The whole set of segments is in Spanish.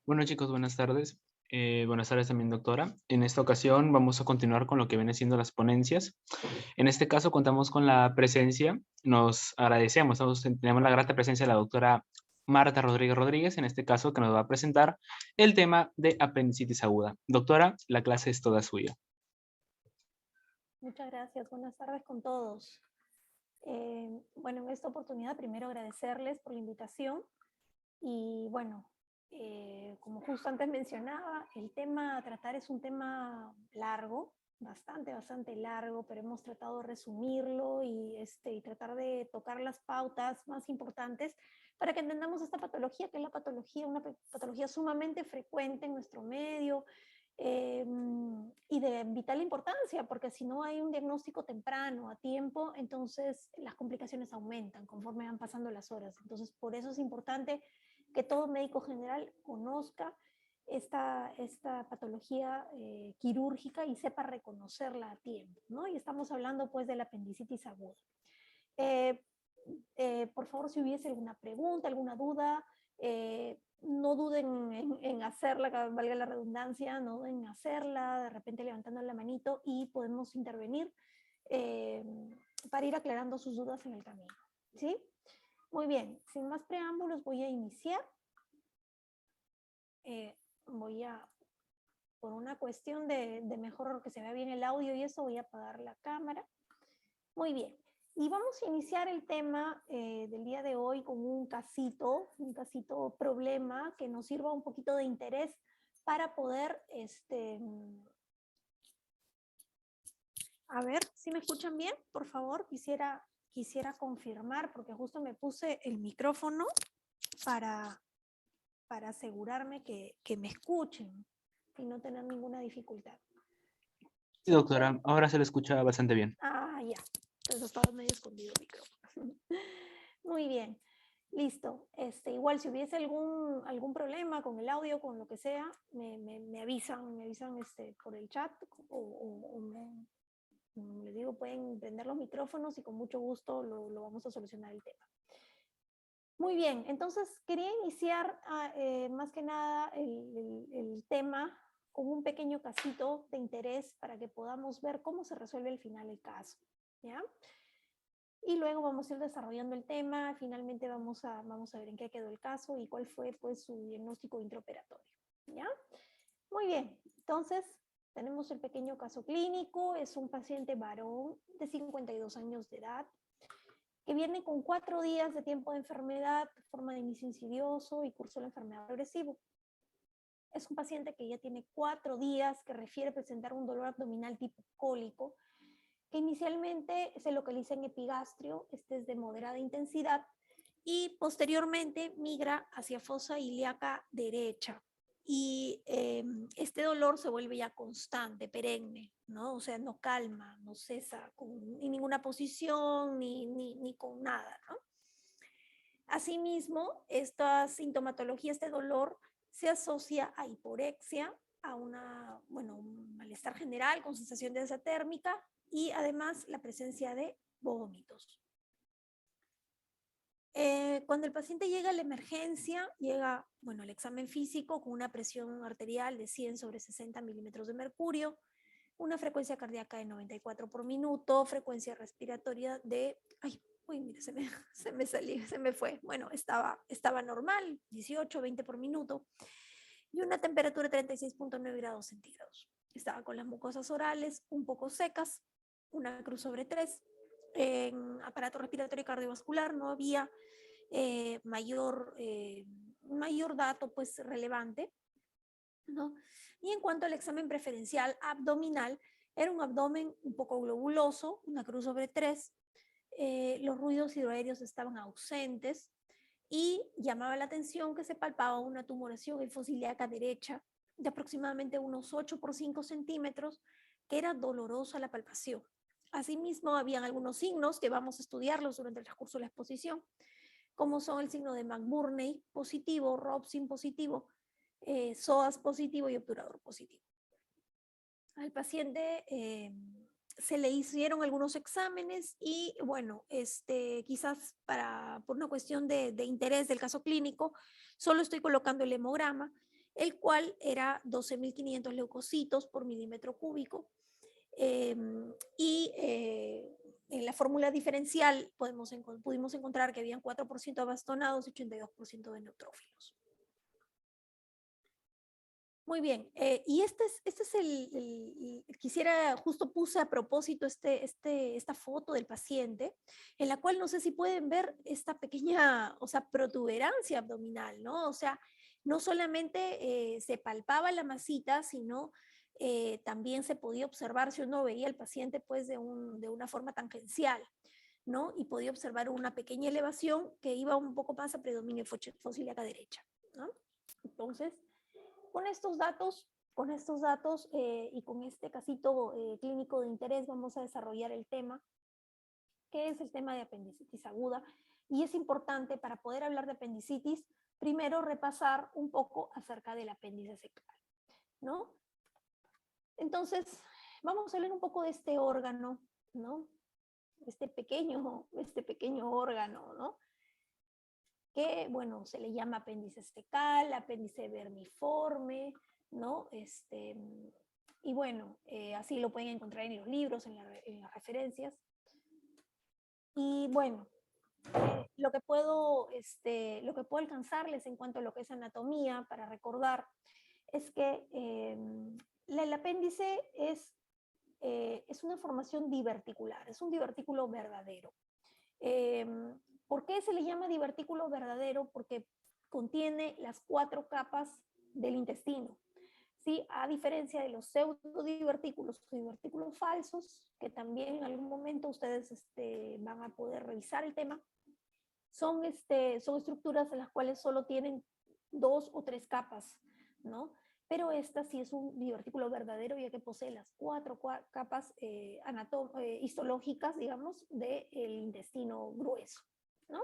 Bueno chicos, buenas tardes. Buenas tardes también, doctora. En esta ocasión vamos a continuar con lo que viene siendo las ponencias. En este caso contamos con la presencia, nos agradecemos, tenemos la grata presencia de la doctora Marta Rodríguez Rodríguez, en este caso que nos va a presentar el tema de apendicitis aguda. Doctora, la clase es toda suya. Muchas gracias. Buenas tardes con todos. Bueno, en esta oportunidad primero agradecerles por la invitación y bueno, como justo antes mencionaba, el tema a tratar es un tema largo, bastante largo, pero hemos tratado de resumirlo y tratar de tocar las pautas más importantes para que entendamos esta patología, que es una patología sumamente frecuente en nuestro medio, y de vital importancia, porque si no hay un diagnóstico temprano, a tiempo, entonces las complicaciones aumentan conforme van pasando las horas. Entonces, por eso es importante que todo médico general conozca esta patología quirúrgica y sepa reconocerla a tiempo, ¿no? Y estamos hablando pues de la apendicitis aguda. Eh, por favor, si hubiese alguna pregunta, alguna duda, no duden en hacerla, que valga la redundancia, no duden en hacerla, de repente levantando la manito y podemos intervenir eh, para ir aclarando sus dudas en el camino. ¿Sí? Muy bien, sin más preámbulos voy a iniciar. Por una cuestión de mejor que se vea bien el audio y eso, voy a apagar la cámara. Muy bien. Y vamos a iniciar el tema del día de hoy con un casito problema que nos sirva un poquito de interés para poder, a ver, si me escuchan bien, por favor, quisiera confirmar, porque justo me puse el micrófono para asegurarme que me escuchen y no tener ninguna dificultad. Sí, doctora, ahora se le escucha bastante bien. Ah, ya. Entonces estaba medio escondido el micrófono. Muy bien. Listo. Igual si hubiese algún problema con el audio, con lo que sea, me avisan por el chat les digo, pueden prender los micrófonos y con mucho gusto lo vamos a solucionar el tema. Muy bien, entonces quería iniciar más que nada el tema con un pequeño casito de interés para que podamos ver cómo se resuelve al final el caso, ¿ya? Y luego vamos a ir desarrollando el tema, finalmente vamos a ver en qué quedó el caso y cuál fue pues su diagnóstico intraoperatorio, ¿ya? Muy bien, entonces tenemos el pequeño caso clínico, es un paciente varón de 52 años de edad, que viene con 4 días de tiempo de enfermedad, forma de inicio insidioso y curso de la enfermedad progresivo. Es un paciente que ya tiene 4 días, que refiere presentar un dolor abdominal tipo cólico, que inicialmente se localiza en epigastrio, este es de moderada intensidad, y posteriormente migra hacia fosa ilíaca derecha. Y este dolor se vuelve ya constante, perenne, ¿no? O sea, no calma, no cesa en ninguna posición ni con nada, ¿no? Asimismo, esta sintomatología, este dolor, se asocia a hiporexia, a un malestar general con sensación de desatérmica y además la presencia de vómitos. Cuando el paciente llega a la emergencia, llega al examen físico con una presión arterial de 100/60 milímetros de mercurio, una frecuencia cardíaca de 94 por minuto, frecuencia respiratoria de... Ay, uy, mire, se me salió, se me fue. Bueno, estaba normal, 18, 20 por minuto, y una temperatura de 36.9 grados centígrados. Estaba con las mucosas orales un poco secas, una cruz sobre 3. En aparato respiratorio y cardiovascular no había mayor dato pues relevante, ¿no? Y en cuanto al examen preferencial abdominal, era un abdomen un poco globuloso, una cruz sobre 3, los ruidos hidroaéreos estaban ausentes y llamaba la atención que se palpaba una tumoración hifociliaca derecha de aproximadamente unos 8 por 5 centímetros, que era dolorosa la palpación. Asimismo, habían algunos signos que vamos a estudiarlos durante el transcurso de la exposición, como son el signo de McBurney positivo, Robson positivo, SOAS positivo y obturador positivo. Al paciente se le hicieron algunos exámenes y bueno, quizás por una cuestión de interés del caso clínico, solo estoy colocando el hemograma. el cual era 12.500 leucocitos por milímetro cúbico. En la fórmula diferencial pudimos encontrar que habían 4% de bastonados y 82% de neutrófilos. Muy bien, y este es quisiera, justo puse a propósito esta foto del paciente, en la cual no sé si pueden ver esta pequeña, o sea, protuberancia abdominal, ¿no? O sea, no solamente se palpaba la masita, sino también se podía observar, si uno veía al paciente pues de una forma tangencial, ¿no? Y podía observar una pequeña elevación que iba un poco más a predominio fosa ilíaca derecha, ¿no? Entonces, con estos datos y con este casito clínico de interés vamos a desarrollar el tema, que es el tema de apendicitis aguda. Y es importante para poder hablar de apendicitis, primero repasar un poco acerca del apéndice secal, ¿no? Entonces, vamos a hablar un poco de este órgano, ¿no? Este pequeño órgano, ¿no? Que, bueno, se le llama apéndice fecal, apéndice vermiforme, ¿no? Y bueno, así lo pueden encontrar en los libros, en las referencias. Y bueno, lo que puedo alcanzarles en cuanto a lo que es anatomía, para recordar, es que el apéndice es una formación diverticular, es un divertículo verdadero. ¿Por qué se le llama divertículo verdadero? Porque contiene las 4 capas del intestino, ¿sí? A diferencia de los pseudodivertículos o divertículos falsos, que también en algún momento ustedes van a poder revisar el tema, son estructuras en las cuales solo tienen 2 o 3 capas, ¿no? Pero esta sí es un divertículo verdadero, ya que posee las 4 capas histológicas, digamos, del intestino grueso, ¿no?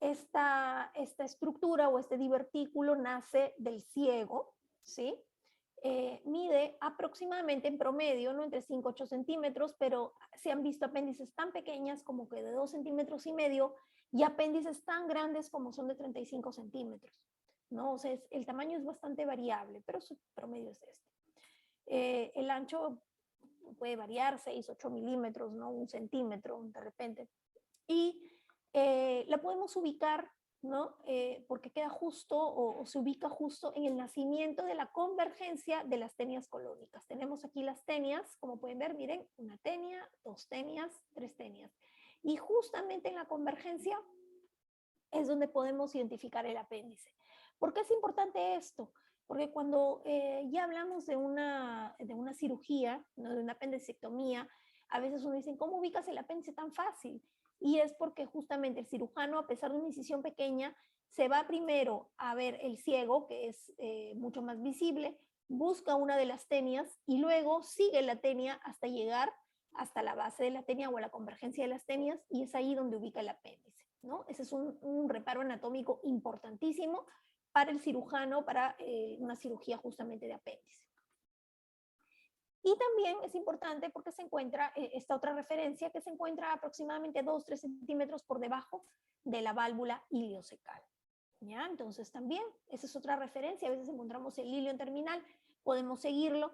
Esta estructura o este divertículo nace del ciego, ¿sí? Mide aproximadamente en promedio, ¿no? Entre 5 y 8 centímetros, pero se han visto apéndices tan pequeñas como que de 2,5 centímetros y apéndices tan grandes como son de 35 centímetros, ¿no? O sea, el tamaño es bastante variable, pero su promedio es este. El ancho puede variar 6, 8 milímetros, ¿no? 1 centímetro de repente. Y la podemos ubicar, ¿no? Porque queda justo o se ubica justo en el nacimiento de la convergencia de las tenias colónicas. Tenemos aquí las tenias, como pueden ver, miren, 1 tenia, 2 tenias, 3 tenias. Y justamente en la convergencia es donde podemos identificar el apéndice. ¿Por qué es importante esto? Porque cuando ya hablamos de una cirugía, ¿no? De una apendicectomía, a veces uno dice, ¿cómo ubicas el apéndice tan fácil? Y es porque justamente el cirujano, a pesar de una incisión pequeña, se va primero a ver el ciego, que es mucho más visible, busca una de las tenias y luego sigue la tenia hasta llegar hasta la base de la tenia o a la convergencia de las tenias, y es ahí donde ubica el apéndice, ¿no? Ese es un reparo anatómico importantísimo para el cirujano, para una cirugía justamente de apéndice. Y también es importante porque se encuentra esta otra referencia, que se encuentra aproximadamente 2-3 centímetros por debajo de la válvula iliocecal, ¿ya? Entonces también esa es otra referencia. A veces encontramos el ilio en terminal, podemos seguirlo,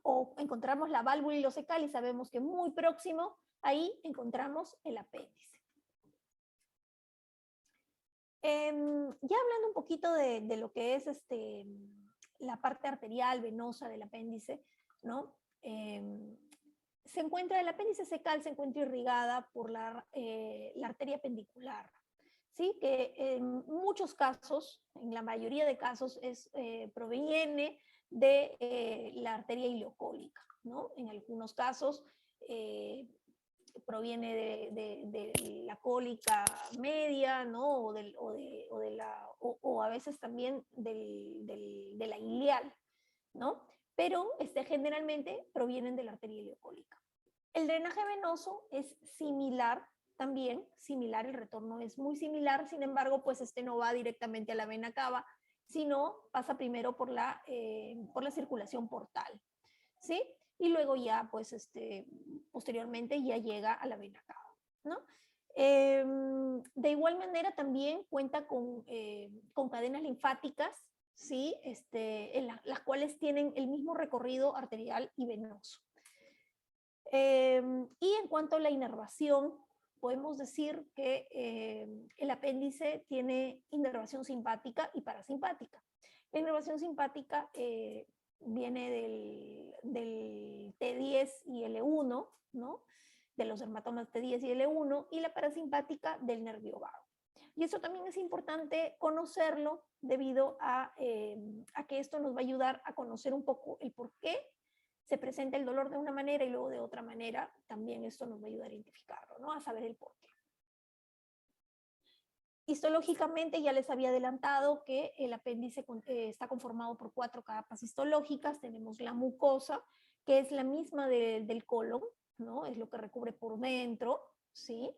o encontramos la válvula iliocecal y sabemos que muy próximo ahí encontramos el apéndice. Ya hablando un poquito de lo que es la parte arterial, venosa del apéndice, ¿no? El apéndice secal se encuentra irrigada por la arteria pendicular, ¿sí? Que en muchos casos, en la mayoría de casos, proviene de la arteria ileocólica, ¿no? En algunos casos proviene de la cólica media, ¿no? O a veces también de la ileal, ¿no? Pero generalmente provienen de la arteria ileocólica. El drenaje venoso es similar también, el retorno es muy similar, sin embargo, pues no va directamente a la vena cava, sino pasa primero por la circulación portal, ¿sí? Y luego ya, pues, posteriormente ya llega a la vena cava, ¿no? De igual manera también cuenta con cadenas linfáticas, ¿sí? Las cuales tienen el mismo recorrido arterial y venoso. Y en cuanto a la inervación, podemos decir que el apéndice tiene inervación simpática y parasimpática. La inervación simpática viene del T10 y L1, ¿no? De los dermatomas T10 y L1, y la parasimpática del nervio vago. Y eso también es importante conocerlo debido a que esto nos va a ayudar a conocer un poco el por qué se presenta el dolor de una manera y luego de otra manera. También esto nos va a ayudar a identificarlo, ¿no? A saber el por qué. Histológicamente ya les había adelantado que el apéndice está conformado por 4 capas histológicas. Tenemos la mucosa, que es la misma del colon, ¿no? Es lo que recubre por dentro, ¿sí?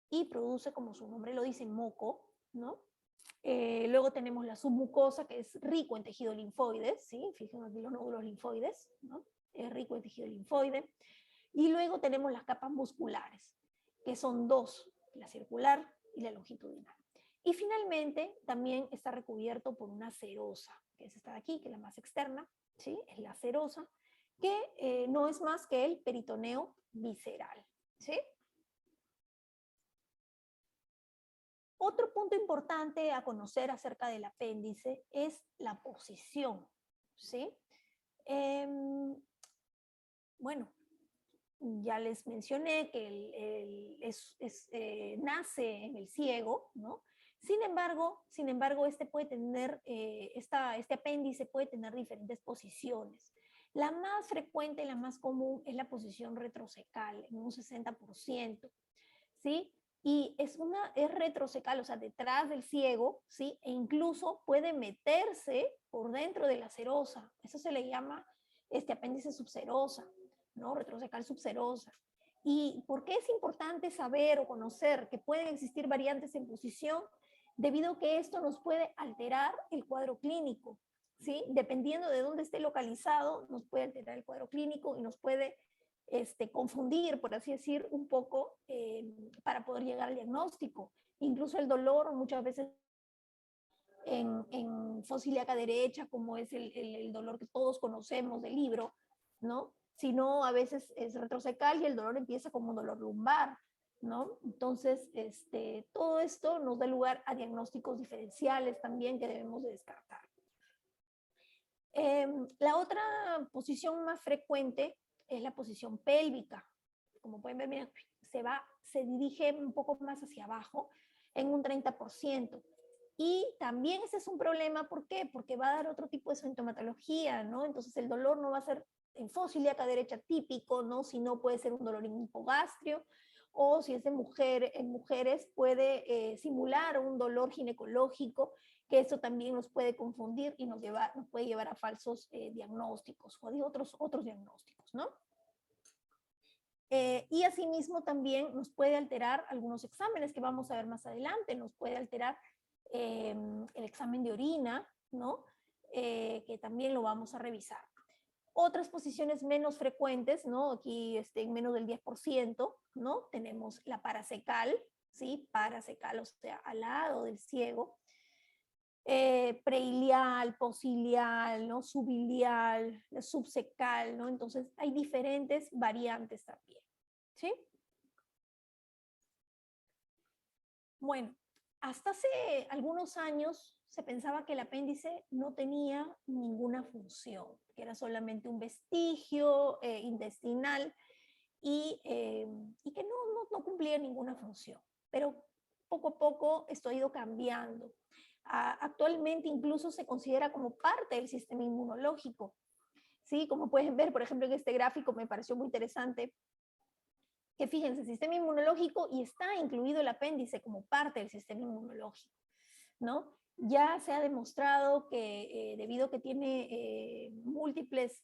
Y produce, como su nombre lo dice, moco, ¿no? Luego tenemos la submucosa, que es rico en tejido linfoide, ¿sí? Fíjense aquí los nódulos linfoides, ¿no? Es rico en tejido linfoide. Y luego tenemos las capas musculares, que son 2, la circular y la longitudinal. Y finalmente también está recubierto por una serosa, que es esta de aquí, que es la más externa, ¿sí? Es la serosa, que no es más que el peritoneo visceral, ¿sí? Otro punto importante a conocer acerca del apéndice es la posición, ¿sí? Bueno, ya les mencioné que nace en el ciego, ¿no? Sin embargo, este apéndice puede tener diferentes posiciones. La más frecuente, la más común, es la posición retrocecal, en un 60%, ¿sí? Y es retrocecal, o sea, detrás del ciego, ¿sí? E incluso puede meterse por dentro de la serosa. Eso se le llama apéndice subserosa, ¿no? Retrocecal subserosa. ¿Y por qué es importante saber o conocer que pueden existir variantes en posición? Debido a que esto nos puede alterar el cuadro clínico, ¿sí? Dependiendo de dónde esté localizado, nos puede alterar el cuadro clínico y nos puede confundir, por así decir, un poco para poder llegar al diagnóstico. Incluso el dolor muchas veces en fosiliaca derecha, como es el dolor que todos conocemos del libro, ¿no? Sino a veces es retrocecal y el dolor empieza como un dolor lumbar, ¿no? Entonces, todo esto nos da lugar a diagnósticos diferenciales también que debemos de descartar. La otra posición más frecuente es la posición pélvica. Como pueden ver, miren, se dirige un poco más hacia abajo en un 30%. Y también ese es un problema, ¿por qué? Porque va a dar otro tipo de sintomatología, ¿no? Entonces el dolor no va a ser en fosiliaca derecha típico, ¿no? Sino puede ser un dolor en hipogastrio, o si es en mujeres puede simular un dolor ginecológico, que eso también nos puede confundir y nos puede llevar a falsos diagnósticos o de otros diagnósticos, ¿no? Y asimismo también nos puede alterar algunos exámenes que vamos a ver más adelante, nos puede alterar el examen de orina, ¿no? Que también lo vamos a revisar. Otras posiciones menos frecuentes, ¿no? Aquí en menos del 10%, ¿no? Tenemos la paracecal, ¿sí? Paracecal, o sea, al lado del ciego. Preilial, posilial, ¿no? Subilial, subsecal, ¿no? Entonces hay diferentes variantes también, ¿sí? Bueno, hasta hace algunos años se pensaba que el apéndice no tenía ninguna función, que era solamente un vestigio intestinal y que no cumplía ninguna función. Pero poco a poco esto ha ido cambiando. Actualmente incluso se considera como parte del sistema inmunológico. ¿Sí? Como pueden ver, por ejemplo, en este gráfico me pareció muy interesante que fíjense, sistema inmunológico, y está incluido el apéndice como parte del sistema inmunológico, ¿no? Ya se ha demostrado que debido a que tiene múltiples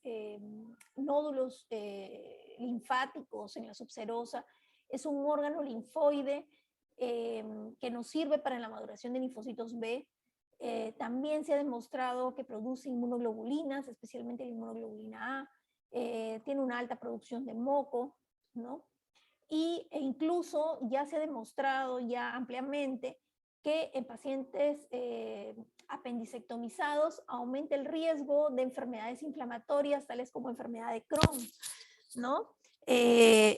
nódulos linfáticos en la subserosa, es un órgano linfoide que nos sirve para la maduración de linfocitos B. También se ha demostrado que produce inmunoglobulinas, especialmente la inmunoglobulina A. Tiene una alta producción de moco, ¿no? E incluso ya se ha demostrado ya ampliamente que en pacientes apendicectomizados aumenta el riesgo de enfermedades inflamatorias, tales como enfermedad de Crohn, ¿no?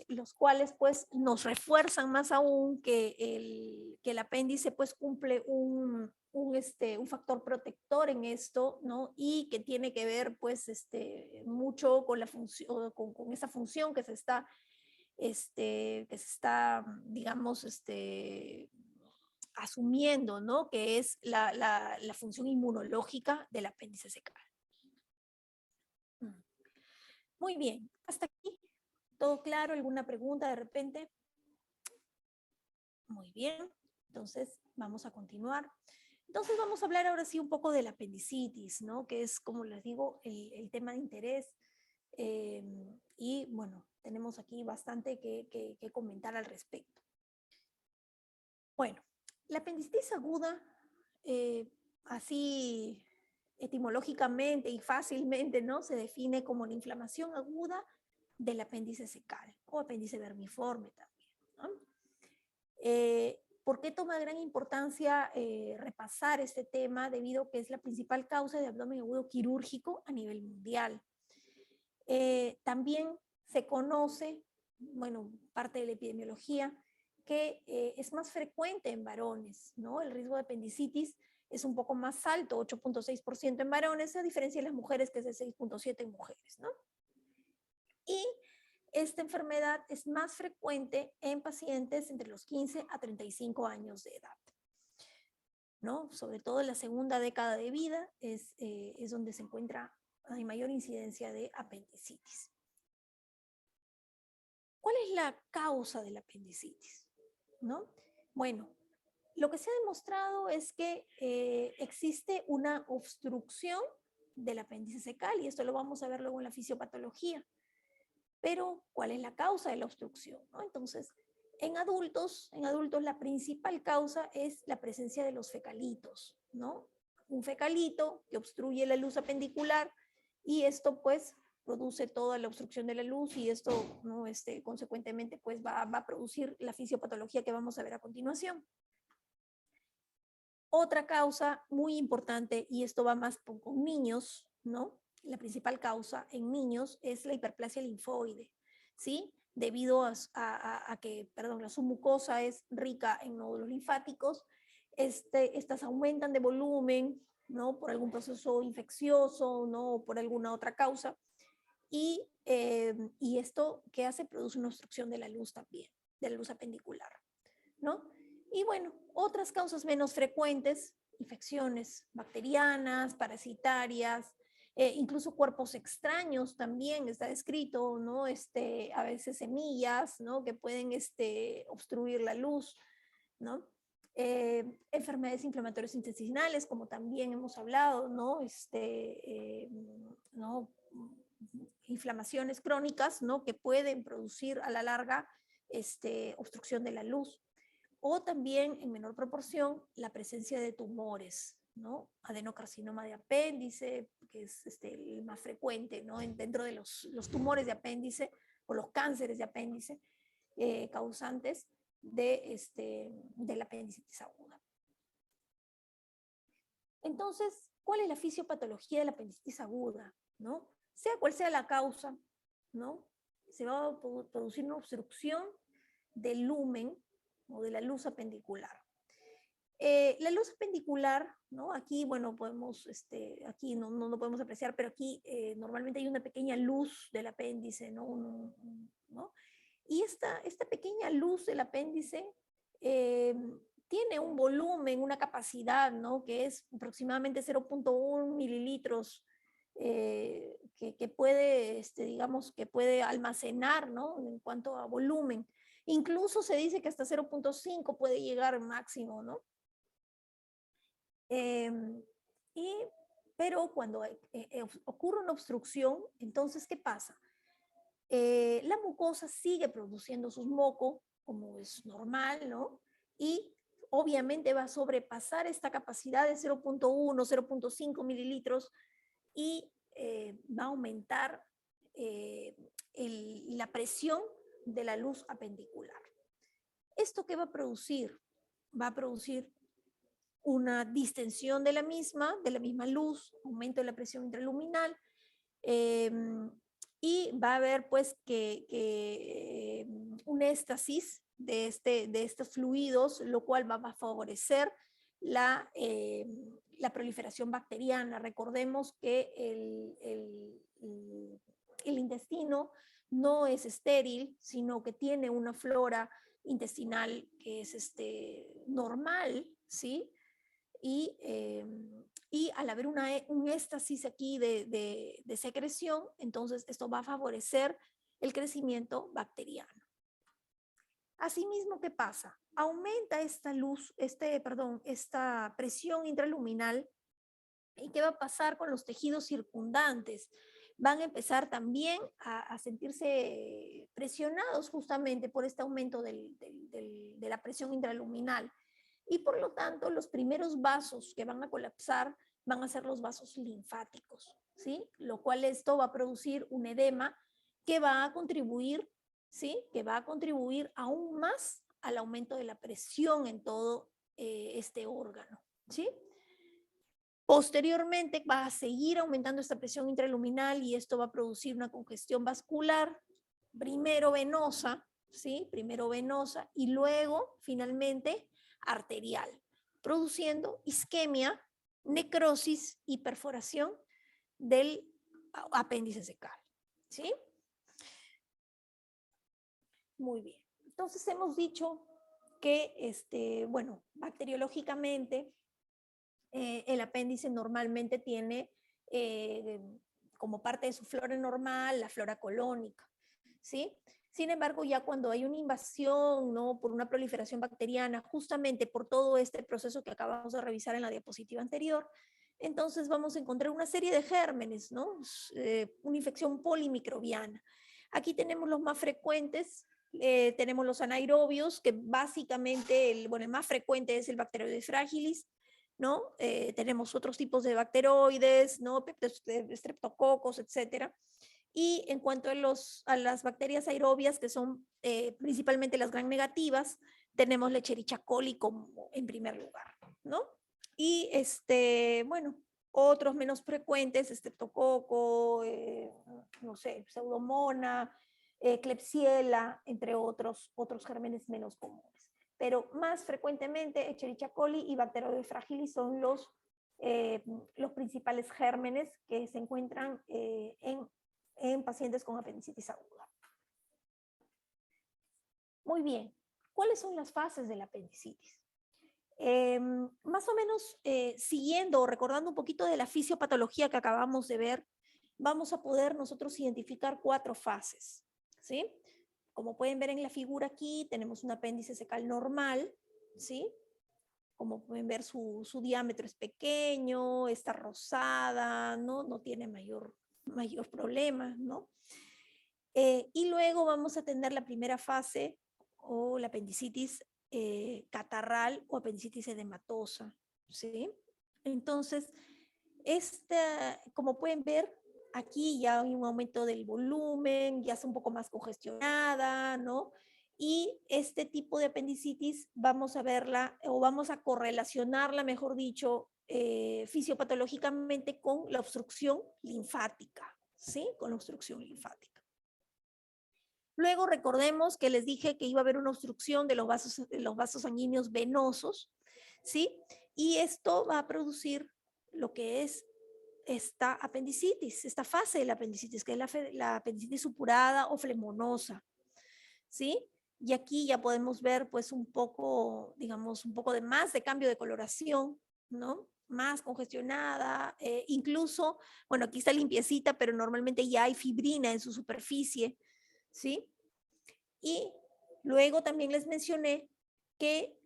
Los cuales pues nos refuerzan más aún que el apéndice pues cumple un factor protector en esto, ¿no? Y que tiene que ver pues mucho con la función, con esa función que se está, digamos, asumiendo, ¿no? Que es la función inmunológica del apéndice secal. Muy bien, hasta aquí. ¿Todo claro? ¿Alguna pregunta de repente? Muy bien, entonces vamos a continuar. Entonces vamos a hablar ahora sí un poco de la apendicitis, ¿no? Que es, como les digo, el tema de interés. Y bueno, tenemos aquí bastante que comentar al respecto. Bueno, la apendicitis aguda, así etimológicamente y fácilmente, ¿no? Se define como la inflamación aguda del apéndice secal o apéndice vermiforme también, ¿no? ¿Por qué toma gran importancia repasar este tema? Debido a que es la principal causa de abdomen agudo quirúrgico a nivel mundial. También se conoce, bueno, parte de la epidemiología, que es más frecuente en varones, ¿no? El riesgo de apendicitis es un poco más alto, 8.6% en varones, a diferencia de las mujeres, que es de 6.7% en mujeres, ¿no? Y esta enfermedad es más frecuente en pacientes entre los 15 a 35 años de edad, ¿no? Sobre todo en la segunda década de vida es donde se encuentra, hay mayor incidencia de apendicitis. ¿Cuál es la causa de la apendicitis? ¿No? Bueno, lo que se ha demostrado es que existe una obstrucción del apéndice secal, y esto lo vamos a ver luego en la fisiopatología. Pero, ¿cuál es la causa de la obstrucción? ¿No? Entonces, en adultos la principal causa es la presencia de los fecalitos, ¿no? Un fecalito que obstruye la luz apendicular, y esto pues produce toda la obstrucción de la luz, y esto, ¿no? Consecuentemente pues va a producir la fisiopatología que vamos a ver a continuación. Otra causa muy importante, y esto va más con niños, ¿no? La principal causa en niños es la hiperplasia linfoide, ¿sí? Debido a que, perdón, la submucosa es rica en nódulos linfáticos, estas aumentan de volumen, ¿no? Por algún proceso infeccioso, ¿no? O por alguna otra causa. Y esto, ¿qué hace? Produce una obstrucción de la luz también, de la luz apendicular, ¿no? Y bueno, otras causas menos frecuentes, infecciones bacterianas, parasitarias, incluso cuerpos extraños también está descrito, ¿no? A veces semillas, ¿no? Que pueden obstruir la luz, ¿no? Enfermedades inflamatorias intestinales, como también hemos hablado, ¿no? ¿No? Inflamaciones crónicas, ¿no? Que pueden producir a la larga obstrucción de la luz. O también, en menor proporción, la presencia de tumores, ¿no? Adenocarcinoma de apéndice, que es el más frecuente, ¿no? Dentro de los tumores de apéndice o los cánceres de apéndice causantes de la apendicitis aguda. Entonces, ¿cuál es la fisiopatología de la apendicitis aguda? ¿No? Sea cual sea la causa, ¿no? Se va a producir una obstrucción del lumen o de la luz apendicular. La luz apendicular, ¿no? Aquí, bueno, podemos, aquí no podemos apreciar, pero aquí normalmente hay una pequeña luz del apéndice, ¿no? ¿No? Y esta pequeña luz del apéndice tiene un volumen, una capacidad, ¿no? Que es aproximadamente 0.1 mililitros, que puede, digamos, que puede almacenar, ¿no? En cuanto a volumen. Incluso se dice que hasta 0.5 puede llegar máximo, ¿no? Pero cuando ocurre una obstrucción, entonces, ¿qué pasa? La mucosa sigue produciendo sus mocos, como es normal, ¿no? Y obviamente va a sobrepasar esta capacidad de 0.1, 0.5 mililitros, y va a aumentar la presión de la luz apendicular. ¿Esto qué va a producir? Va a producir una distensión de la misma luz, aumento de la presión intraluminal, y va a haber pues un éstasis de estos fluidos, lo cual va a favorecer la proliferación bacteriana. Recordemos que el intestino no es estéril, sino que tiene una flora intestinal que es normal, ¿sí? Y al haber un éstasis aquí de secreción, entonces esto va a favorecer el crecimiento bacteriano. Asimismo, ¿qué pasa? Aumenta esta presión intraluminal. ¿Y qué va a pasar con los tejidos circundantes? Van a empezar también a sentirse presionados justamente por este aumento de la presión intraluminal. Y por lo tanto, los primeros vasos que van a colapsar van a ser los vasos linfáticos, ¿sí? Lo cual esto va a producir un edema que va a contribuir, ¿sí? Que va a contribuir aún más al aumento de la presión en todo este órgano, ¿sí? Posteriormente va a seguir aumentando esta presión intraluminal y esto va a producir una congestión vascular, primero venosa, ¿sí? Primero venosa y luego finalmente arterial, produciendo isquemia, necrosis y perforación del apéndice secal, ¿sí? Muy bien. Entonces hemos dicho que, bueno, bacteriológicamente, el apéndice normalmente tiene como parte de su flora normal la flora colónica, ¿sí? Sin embargo, ya cuando hay una invasión, ¿no? Por una proliferación bacteriana, justamente por todo este proceso que acabamos de revisar en la diapositiva anterior, entonces vamos a encontrar una serie de gérmenes, ¿no? Una infección polimicrobiana. Aquí tenemos los más frecuentes. Tenemos los anaerobios, que básicamente, el más frecuente es el Bacteroides fragilis, ¿no? Tenemos otros tipos de bacteroides, ¿no? Streptococos, etcétera. Y en cuanto a las bacterias aerobias, que son principalmente las gram negativas, tenemos Escherichia coli como en primer lugar, ¿no? Y bueno, otros menos frecuentes, Streptococo, no sé, Pseudomonas, Klebsiella, entre otros gérmenes menos comunes. Pero más frecuentemente Escherichia coli y Bacteroides fragilis son los principales gérmenes que se encuentran en pacientes con apendicitis aguda. Muy bien, ¿cuáles son las fases de la apendicitis? Más o menos siguiendo o recordando un poquito de la fisiopatología que acabamos de ver, vamos a poder nosotros identificar 4 fases, ¿sí? Como pueden ver en la figura aquí, tenemos un apéndice secal normal, ¿sí? Como pueden ver, su diámetro es pequeño, está rosada, no tiene mayor problema, ¿no? Y luego vamos a tener la primera fase, o la apendicitis catarral o apendicitis edematosa, ¿sí? Entonces, como pueden ver, aquí ya hay un aumento del volumen, ya está un poco más congestionada, ¿no? Y este tipo de apendicitis vamos a verla, o vamos a correlacionarla, mejor dicho, fisiopatológicamente con la obstrucción linfática, ¿sí? Con la obstrucción linfática. Luego recordemos que les dije que iba a haber una obstrucción de los vasos sanguíneos venosos, ¿sí? Y esto va a producir lo que es esta apendicitis, esta fase de la apendicitis, que es la apendicitis supurada o flemonosa, ¿sí? Y aquí ya podemos ver pues un poco, digamos, un poco más de cambio de coloración, ¿no? Más congestionada, incluso, bueno, aquí está limpiecita, pero normalmente ya hay fibrina en su superficie, ¿sí? Y luego también les mencioné que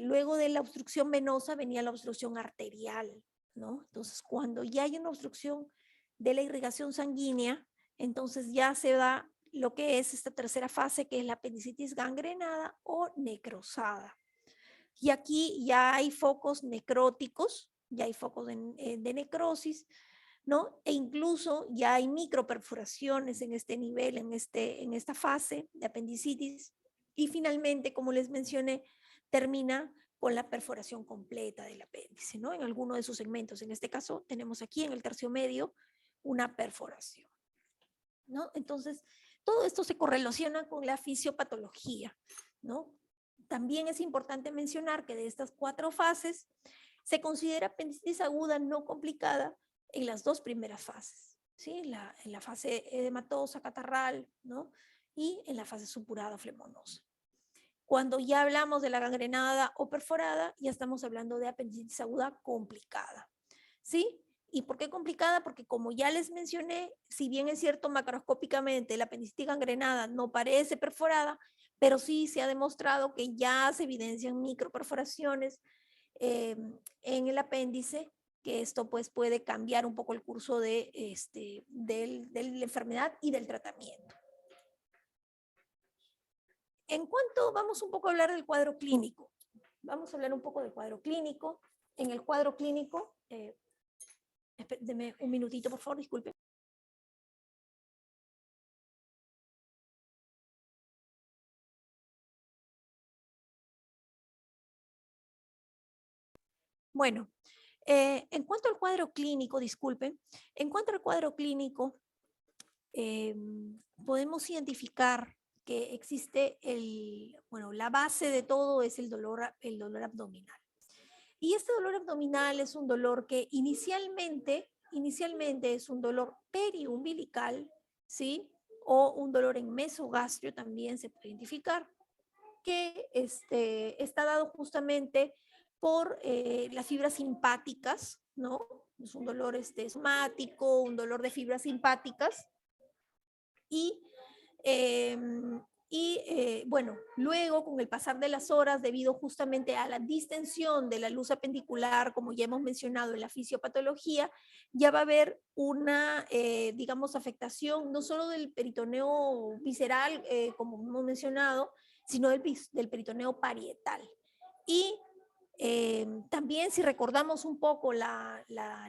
luego de la obstrucción venosa venía la obstrucción arterial, ¿no? Entonces, cuando ya hay una obstrucción de la irrigación sanguínea, entonces ya se da lo que es esta tercera fase, que es la apendicitis gangrenada o necrosada. Y aquí ya hay focos necróticos, ya hay focos de necrosis, ¿no? E incluso ya hay microperforaciones en este nivel, en esta fase de apendicitis. Y finalmente, como les mencioné, termina con la perforación completa del apéndice, ¿no? En alguno de sus segmentos. En este caso, tenemos aquí en el tercio medio una perforación, ¿no? Entonces, todo esto se correlaciona con la fisiopatología, ¿no? También es importante mencionar que de estas 4 fases se considera apendicitis aguda no complicada en las 2 primeras fases, ¿sí? En la fase edematosa, catarral, ¿no? Y en la fase supurada flemonosa. Cuando ya hablamos de la gangrenada o perforada, ya estamos hablando de apendicitis aguda complicada, ¿sí? ¿Y por qué complicada? Porque como ya les mencioné, si bien es cierto macroscópicamente la apendicitis gangrenada no parece perforada, pero sí se ha demostrado que ya se evidencian microperforaciones en el apéndice, que esto pues puede cambiar un poco el curso de la enfermedad y del tratamiento. En cuanto, vamos un poco a hablar del cuadro clínico. Vamos a hablar un poco del cuadro clínico. En el cuadro clínico, deme un minutito, por favor, disculpe. Bueno, en cuanto al cuadro clínico, disculpen, en cuanto al cuadro clínico, podemos identificar que existe la base de todo es el dolor abdominal. Y este dolor abdominal es un dolor que inicialmente es un dolor periumbilical, ¿sí? O un dolor en mesogastrio también se puede identificar, que está dado justamente por las fibras simpáticas, ¿no? Es un dolor somático, un dolor de fibras simpáticas. Bueno, luego con el pasar de las horas, debido justamente a la distensión de la luz apendicular, como ya hemos mencionado en la fisiopatología, ya va a haber una, digamos, afectación no solo del peritoneo visceral, como hemos mencionado, sino del peritoneo parietal. Y también si recordamos un poco la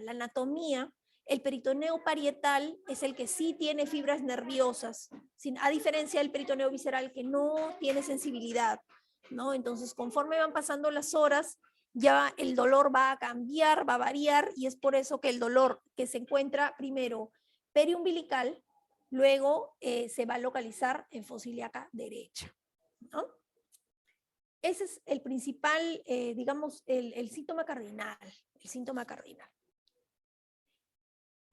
anatomía, el peritoneo parietal es el que sí tiene fibras nerviosas, a diferencia del peritoneo visceral que no tiene sensibilidad, ¿no? Entonces, conforme van pasando las horas, ya el dolor va a cambiar, va a variar, y es por eso que el dolor que se encuentra primero periumbilical, luego se va a localizar en fosa ilíaca derecha, ¿no? Ese es el principal, digamos, el síntoma cardinal, el síntoma cardinal.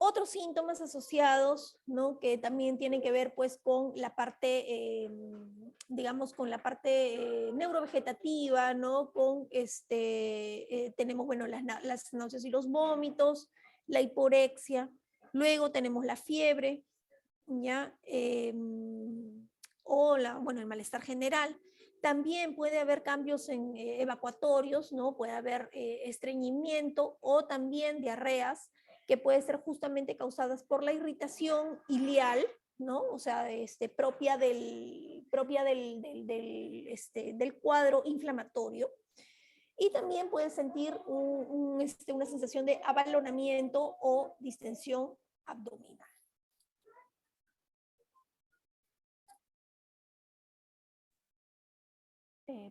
Otros síntomas asociados, ¿no? Que también tienen que ver pues con la parte, digamos, con la parte neurovegetativa, ¿no? Con tenemos, bueno, las náuseas y los vómitos, la hiporexia, luego tenemos la fiebre, ¿ya? Bueno, el malestar general. También puede haber cambios evacuatorios, ¿no? Puede haber estreñimiento o también diarreas, que pueden ser justamente causadas por la irritación ileal, ¿no? O sea, propia del cuadro inflamatorio. Y también puede sentir una sensación de abalonamiento o distensión abdominal.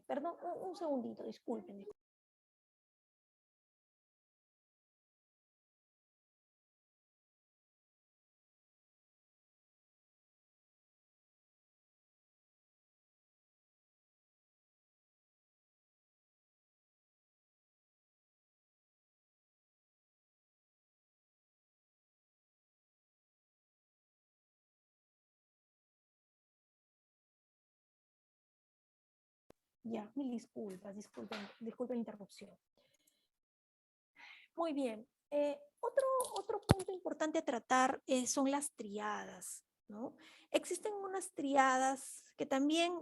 Perdón, un segundito, disculpen. Ya, mil disculpas, disculpen la interrupción. Muy bien. Otro punto importante a tratar son las triadas, ¿no? Existen unas triadas que también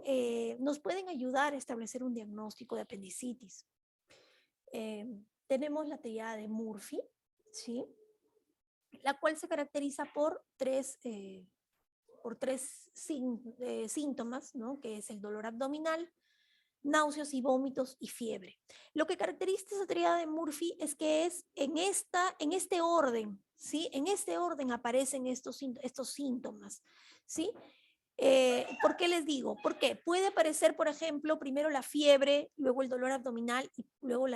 nos pueden ayudar a establecer un diagnóstico de apendicitis. Tenemos la triada de Murphy, ¿sí? La cual se caracteriza por tres síntomas, ¿no? Que es el dolor abdominal, náuseas y vómitos y fiebre. Lo que caracteriza esa triada de Murphy es que es en este orden, ¿sí? En este orden aparecen estos síntomas, ¿sí? ¿Por qué les digo? Porque puede aparecer, por ejemplo, primero la fiebre, luego el dolor abdominal y luego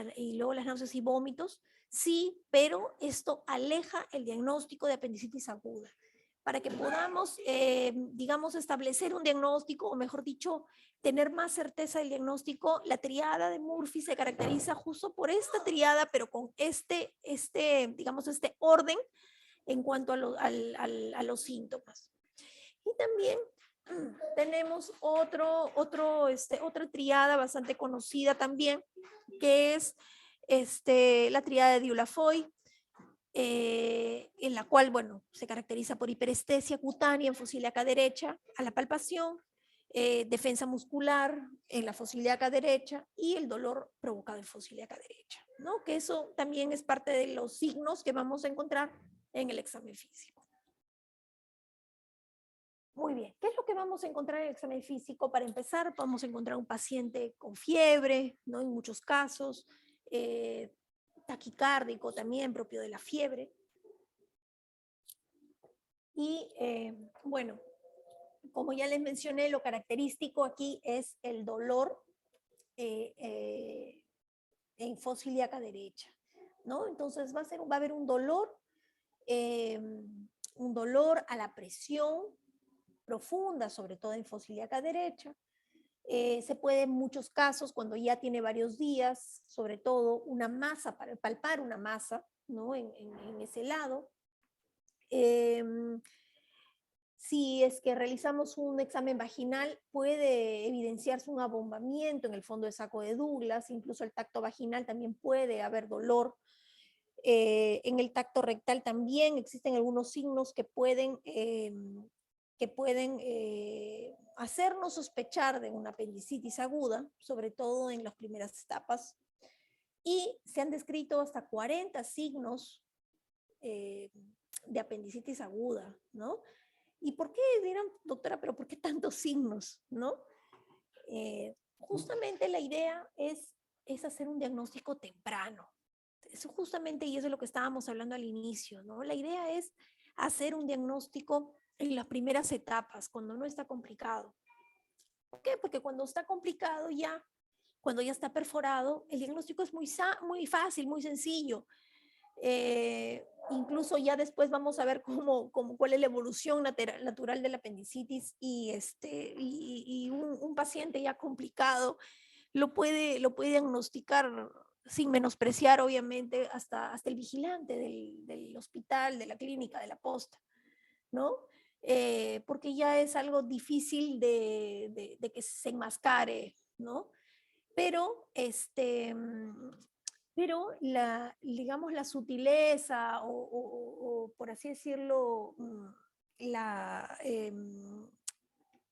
las náuseas y vómitos. Sí, pero esto aleja el diagnóstico de apendicitis aguda. Para que podamos, digamos, establecer un diagnóstico, o mejor dicho, tener más certeza del diagnóstico, la triada de Murphy se caracteriza justo por esta triada, pero con digamos, este orden en cuanto a los síntomas. Y también tenemos otra triada bastante conocida también, que es la triada de Dieulafoy, en la cual, bueno, se caracteriza por hiperestesia cutánea en fosa ilíaca derecha a la palpación, defensa muscular en la fosa ilíaca derecha y el dolor provocado en fosa ilíaca derecha, ¿no? Que eso también es parte de los signos que vamos a encontrar en el examen físico. Muy bien, ¿qué es lo que vamos a encontrar en el examen físico? Para empezar, vamos a encontrar un paciente con fiebre, ¿no? En muchos casos, taquicárdico también, propio de la fiebre. Y bueno, como ya les mencioné, lo característico aquí es el dolor en fosa ilíaca derecha, ¿no? Entonces va a haber un dolor a la presión profunda, sobre todo en fosa ilíaca derecha. Se puede en muchos casos, cuando ya tiene varios días, sobre todo una masa, para palpar una masa, ¿no? En ese lado. Si es que realizamos un examen vaginal, puede evidenciarse un abombamiento en el fondo de saco de Douglas, incluso el tacto vaginal también puede haber dolor. En el tacto rectal también existen algunos signos que pueden hacernos sospechar de una apendicitis aguda, sobre todo en las primeras etapas. Y se han descrito hasta 40 signos de apendicitis aguda, ¿no? ¿Y por qué dirán, doctora, pero por qué tantos signos, no? Justamente la idea es hacer un diagnóstico temprano. Eso justamente, y eso es lo que estábamos hablando al inicio, ¿no? La idea es hacer un diagnóstico en las primeras etapas, cuando no está complicado. ¿Por qué? Porque cuando está complicado ya, cuando ya está perforado, el diagnóstico es muy fácil, muy sencillo. Incluso ya después vamos a ver cuál es la evolución natural de la apendicitis y un paciente ya complicado lo puede diagnosticar sin menospreciar, obviamente, hasta el vigilante del hospital, de la clínica, de la posta, ¿no? Porque ya es algo difícil de que se enmascare, ¿no? Pero, digamos, la sutileza o por así decirlo,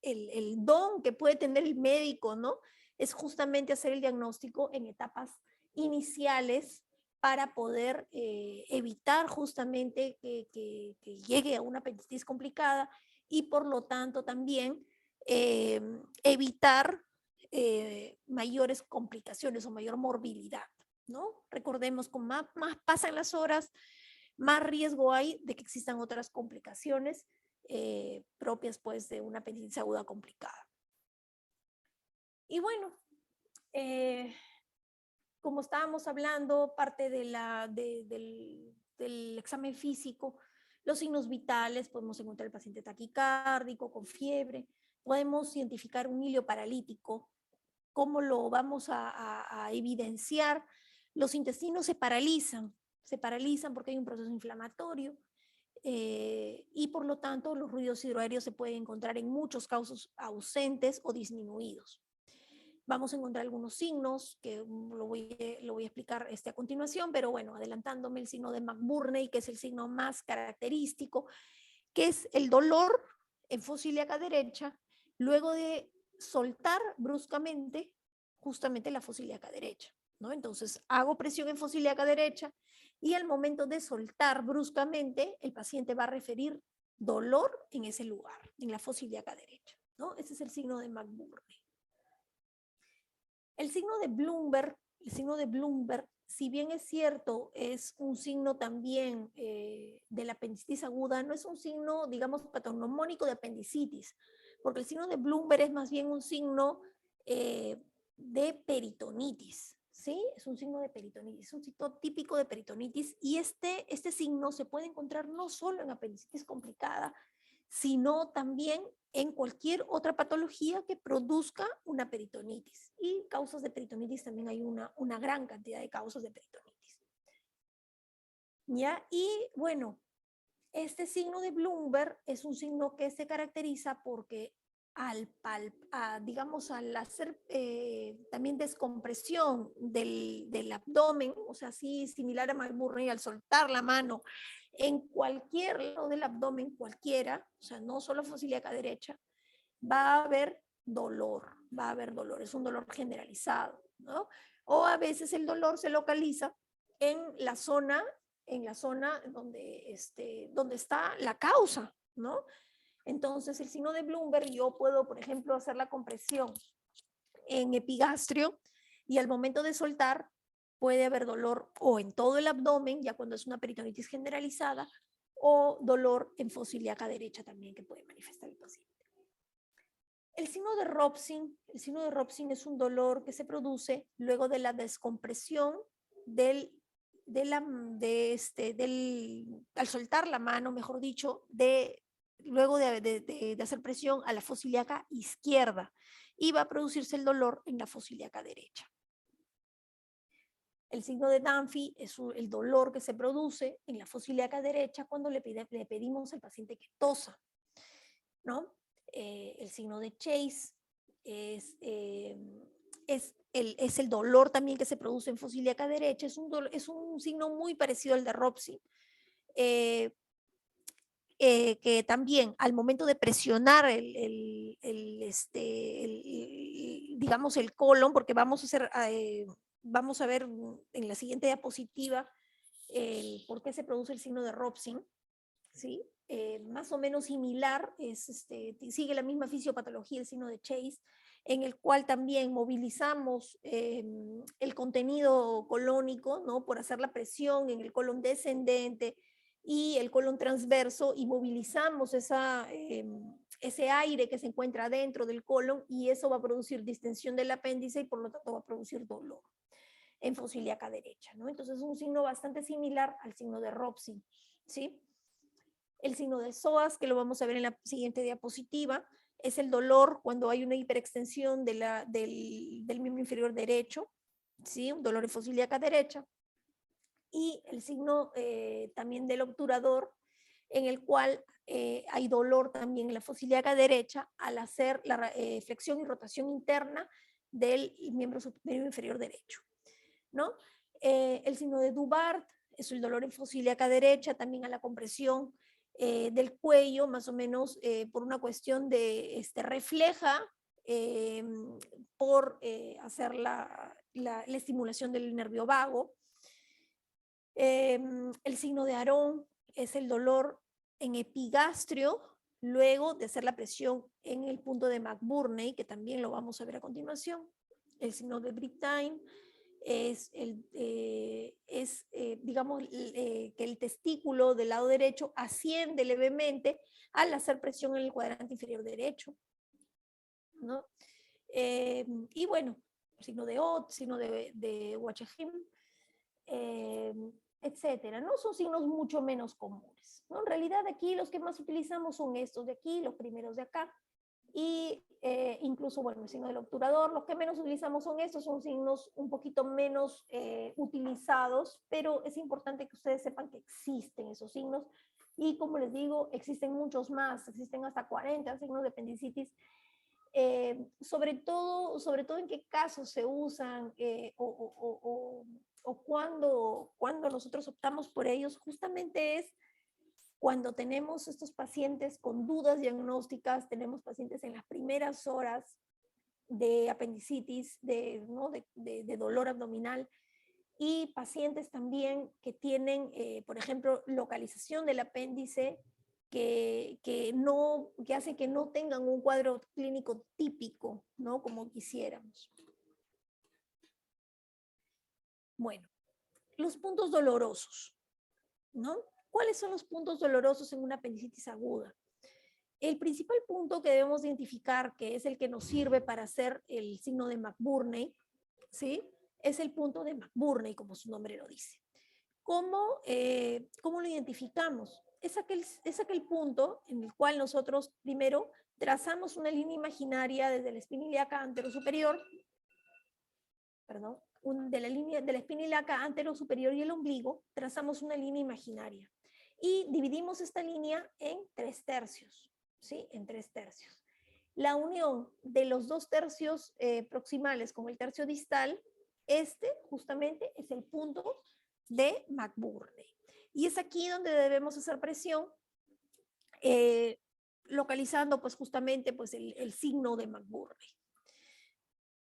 el don que puede tener el médico, ¿no? Es justamente hacer el diagnóstico en etapas iniciales para poder evitar justamente que llegue a una apendicitis complicada y por lo tanto también evitar mayores complicaciones o mayor morbilidad, ¿no? Recordemos, con más pasan las horas, más riesgo hay de que existan otras complicaciones propias pues de una apendicitis aguda complicada. Y bueno, como estábamos hablando, parte del examen físico, los signos vitales, podemos encontrar el paciente taquicárdico, con fiebre, podemos identificar un hilio paralítico. ¿Cómo lo vamos a evidenciar? Los intestinos se paralizan porque hay un proceso inflamatorio y por lo tanto los ruidos hidroaéreos se pueden encontrar en muchos casos ausentes o disminuidos. Vamos a encontrar algunos signos que lo voy a explicar a continuación, pero bueno, adelantándome, el signo de McBurney, que es el signo más característico, que es el dolor en fosa ilíaca derecha, luego de soltar bruscamente justamente la fosa ilíaca derecha, ¿no? Entonces, hago presión en fosa ilíaca derecha y al momento de soltar bruscamente, el paciente va a referir dolor en ese lugar, en la fosa ilíaca derecha, ¿no? Ese es el signo de McBurney. El signo de Bloomberg, si bien es cierto, es un signo también de la apendicitis aguda, no es un signo, digamos, patognomónico de apendicitis, porque el signo de Bloomberg es más bien un signo de peritonitis, ¿sí? Es un signo de peritonitis, es un signo típico de peritonitis, y este signo se puede encontrar no solo en apendicitis complicada, sino también en cualquier otra patología que produzca una peritonitis. Y causas de peritonitis también hay una gran cantidad de causas de peritonitis. ¿Ya? Y bueno, este signo de Bloomberg es un signo que se caracteriza porque digamos, al hacer también descompresión del abdomen, o sea, así similar a McBurney, al soltar la mano en cualquier lado del abdomen, cualquiera, o sea, no solo fosiliaca derecha, va a haber dolor, es un dolor generalizado, ¿no? O a veces el dolor se localiza en la zona donde, donde está la causa, ¿no? Entonces, el signo de Bloomberg, yo puedo, por ejemplo, hacer la compresión en epigastrio y al momento de soltar puede haber dolor o en todo el abdomen, ya cuando es una peritonitis generalizada, o dolor en fosiliaca derecha también que puede manifestar el paciente. El signo de Robson es un dolor que se produce luego de la descompresión al soltar la mano, mejor dicho, luego de hacer presión a la fosiliaca izquierda, y va a producirse el dolor en la fosiliaca derecha. El signo de Dunphy es el dolor que se produce en la fosiliaca derecha cuando le pedimos al paciente que tosa, ¿no? El signo de Chase es el dolor también que se produce en fosiliaca derecha, es un signo muy parecido al de Robson, que también al momento de presionar digamos el colon, porque vamos a ver en la siguiente diapositiva por qué se produce el signo de Robson, ¿sí? Más o menos similar, sigue la misma fisiopatología, el signo de Chase, en el cual también movilizamos el contenido colónico, ¿no? Por hacer la presión en el colon descendente y el colon transverso, y movilizamos ese aire que se encuentra dentro del colon, y eso va a producir distensión del apéndice y por lo tanto va a producir dolor en fosiliaca derecha, ¿no? Entonces es un signo bastante similar al signo de Robson, ¿sí? El signo de psoas, que lo vamos a ver en la siguiente diapositiva, es el dolor cuando hay una hiperextensión del miembro inferior derecho, ¿sí? Un dolor en fosiliaca derecha. Y el signo también del obturador, en el cual hay dolor también en la fosiliaca derecha al hacer la flexión y rotación interna del miembro superior inferior derecho, ¿no? El signo de Dubart es el dolor en fosiliaca derecha, también a la compresión del cuello, más o menos por una cuestión de refleja por hacer la estimulación del nervio vago. El signo de Aarón es el dolor en epigastrio luego de hacer la presión en el punto de McBurney, que también lo vamos a ver a continuación. El signo de Brittain digamos, que el testículo del lado derecho asciende levemente al hacer presión en el cuadrante inferior derecho, ¿no? Y bueno, signo de Ott, signo de Wachehin, etcétera, ¿no? Son signos mucho menos comunes, ¿no? En realidad aquí los que más utilizamos son estos de aquí, los primeros de acá, y incluso, bueno, el signo del obturador, los que menos utilizamos son estos, son signos un poquito menos utilizados, pero es importante que ustedes sepan que existen esos signos, y como les digo, existen muchos más, existen hasta 40 signos de apendicitis, sobre todo en qué casos se usan o cuando nosotros optamos por ellos, justamente es cuando tenemos estos pacientes con dudas diagnósticas, tenemos pacientes en las primeras horas de apendicitis, ¿no? de dolor abdominal, y pacientes también que tienen, por ejemplo, localización del apéndice que hace que no tengan un cuadro clínico típico, ¿no? Como quisiéramos. Bueno, los puntos dolorosos, ¿no? ¿Cuáles son los puntos dolorosos en una apendicitis aguda? El principal punto que debemos identificar, que es el que nos sirve para hacer el signo de McBurney, ¿sí? Es el punto de McBurney, como su nombre lo dice. ¿Cómo lo identificamos? Es aquel punto en el cual nosotros primero trazamos una línea imaginaria desde la espina ilíaca anterosuperior, perdón, de la línea de la espina ilíaca anterosuperior y el ombligo, trazamos una línea imaginaria y dividimos esta línea en 3/3, ¿sí? En 3/3. La unión de los 2/3 proximales con el tercio distal, justamente es el punto de McBurney. Y es aquí donde debemos hacer presión, localizando pues justamente pues el signo de McBurney.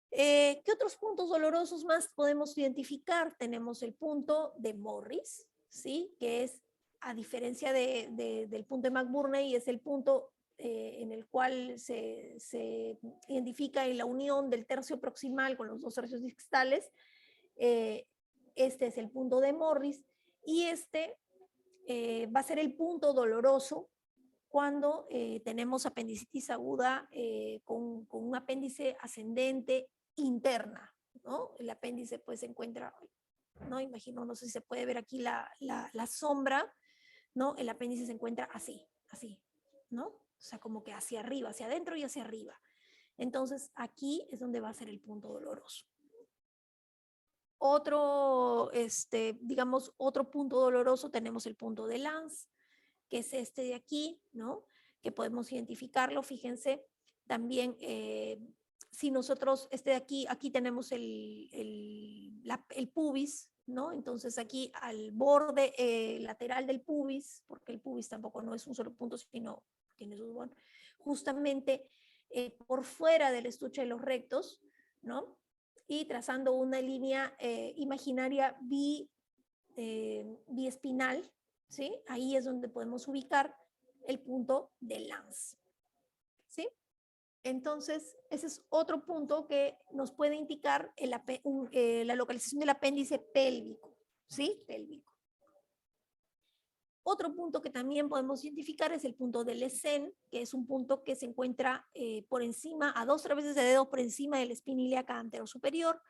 ¿Qué otros puntos dolorosos más podemos identificar? Tenemos el punto de Morris, ¿sí? Que es, a diferencia del punto de McBurney, es el punto en el cual se identifica en la unión del tercio proximal con los 2 tercios distales. Este es el punto de Morris y va a ser el punto doloroso cuando tenemos apendicitis aguda con un apéndice ascendente interna, ¿no? El apéndice pues se encuentra, ¿no? Imagino, no sé si se puede ver aquí la sombra, ¿no? El apéndice se encuentra así, ¿no? O sea, como que hacia arriba, hacia adentro y hacia arriba. Entonces, aquí es donde va a ser el punto doloroso. Digamos, otro punto doloroso, tenemos el punto de Lanz, que es este de aquí, ¿no? Que podemos identificarlo, fíjense, también si nosotros, de aquí tenemos el pubis, ¿no? Entonces aquí al borde lateral del pubis, porque el pubis tampoco no es un solo punto, sino tiene sus, bueno, justamente por fuera del estuche de los rectos, ¿no? Y trazando una línea imaginaria biespinal, ¿sí? Ahí es donde podemos ubicar el punto de Lanz, ¿sí? Entonces, ese es otro punto que nos puede indicar la localización del apéndice pélvico, ¿sí? Pélvico. Otro punto que también podemos identificar es el punto del Lessen, que es un punto que se encuentra por encima, a 2 traveses de dedo por encima de la espina ilíaca anterosuperior,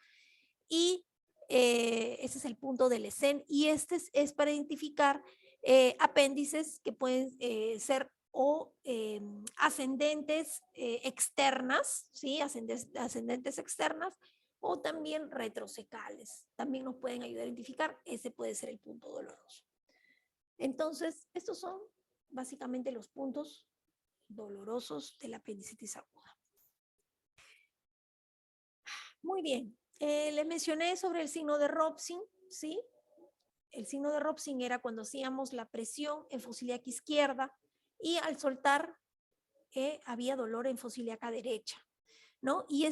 y ese es el punto del Lessen, y es para identificar apéndices que pueden ser o ascendentes externas, ¿sí? Ascendentes externas, o también retrosecales. También nos pueden ayudar a identificar, ese puede ser el punto doloroso. Entonces, estos son básicamente los puntos dolorosos de la apendicitis aguda. Muy bien, les mencioné sobre el signo de Robson, ¿sí? El signo de Robson era cuando hacíamos la presión en fosiliaca izquierda y al soltar había dolor en fosiliaca derecha, ¿no? Y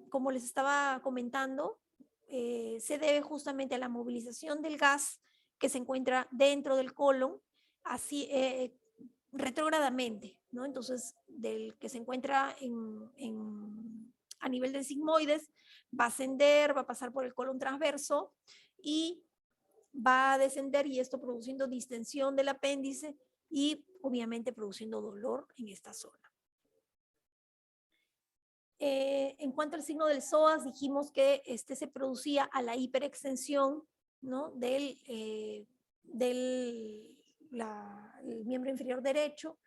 como les estaba comentando, se debe justamente a la movilización del gas que se encuentra dentro del colon, así retrógradamente, ¿no? Entonces, del que se encuentra a nivel del sigmoides, va a ascender, va a pasar por el colon transverso y va a descender, y esto produciendo distensión del apéndice y obviamente produciendo dolor en esta zona. En cuanto al signo del psoas, dijimos que se producía a la hiperextensión, ¿no? del miembro inferior derecho,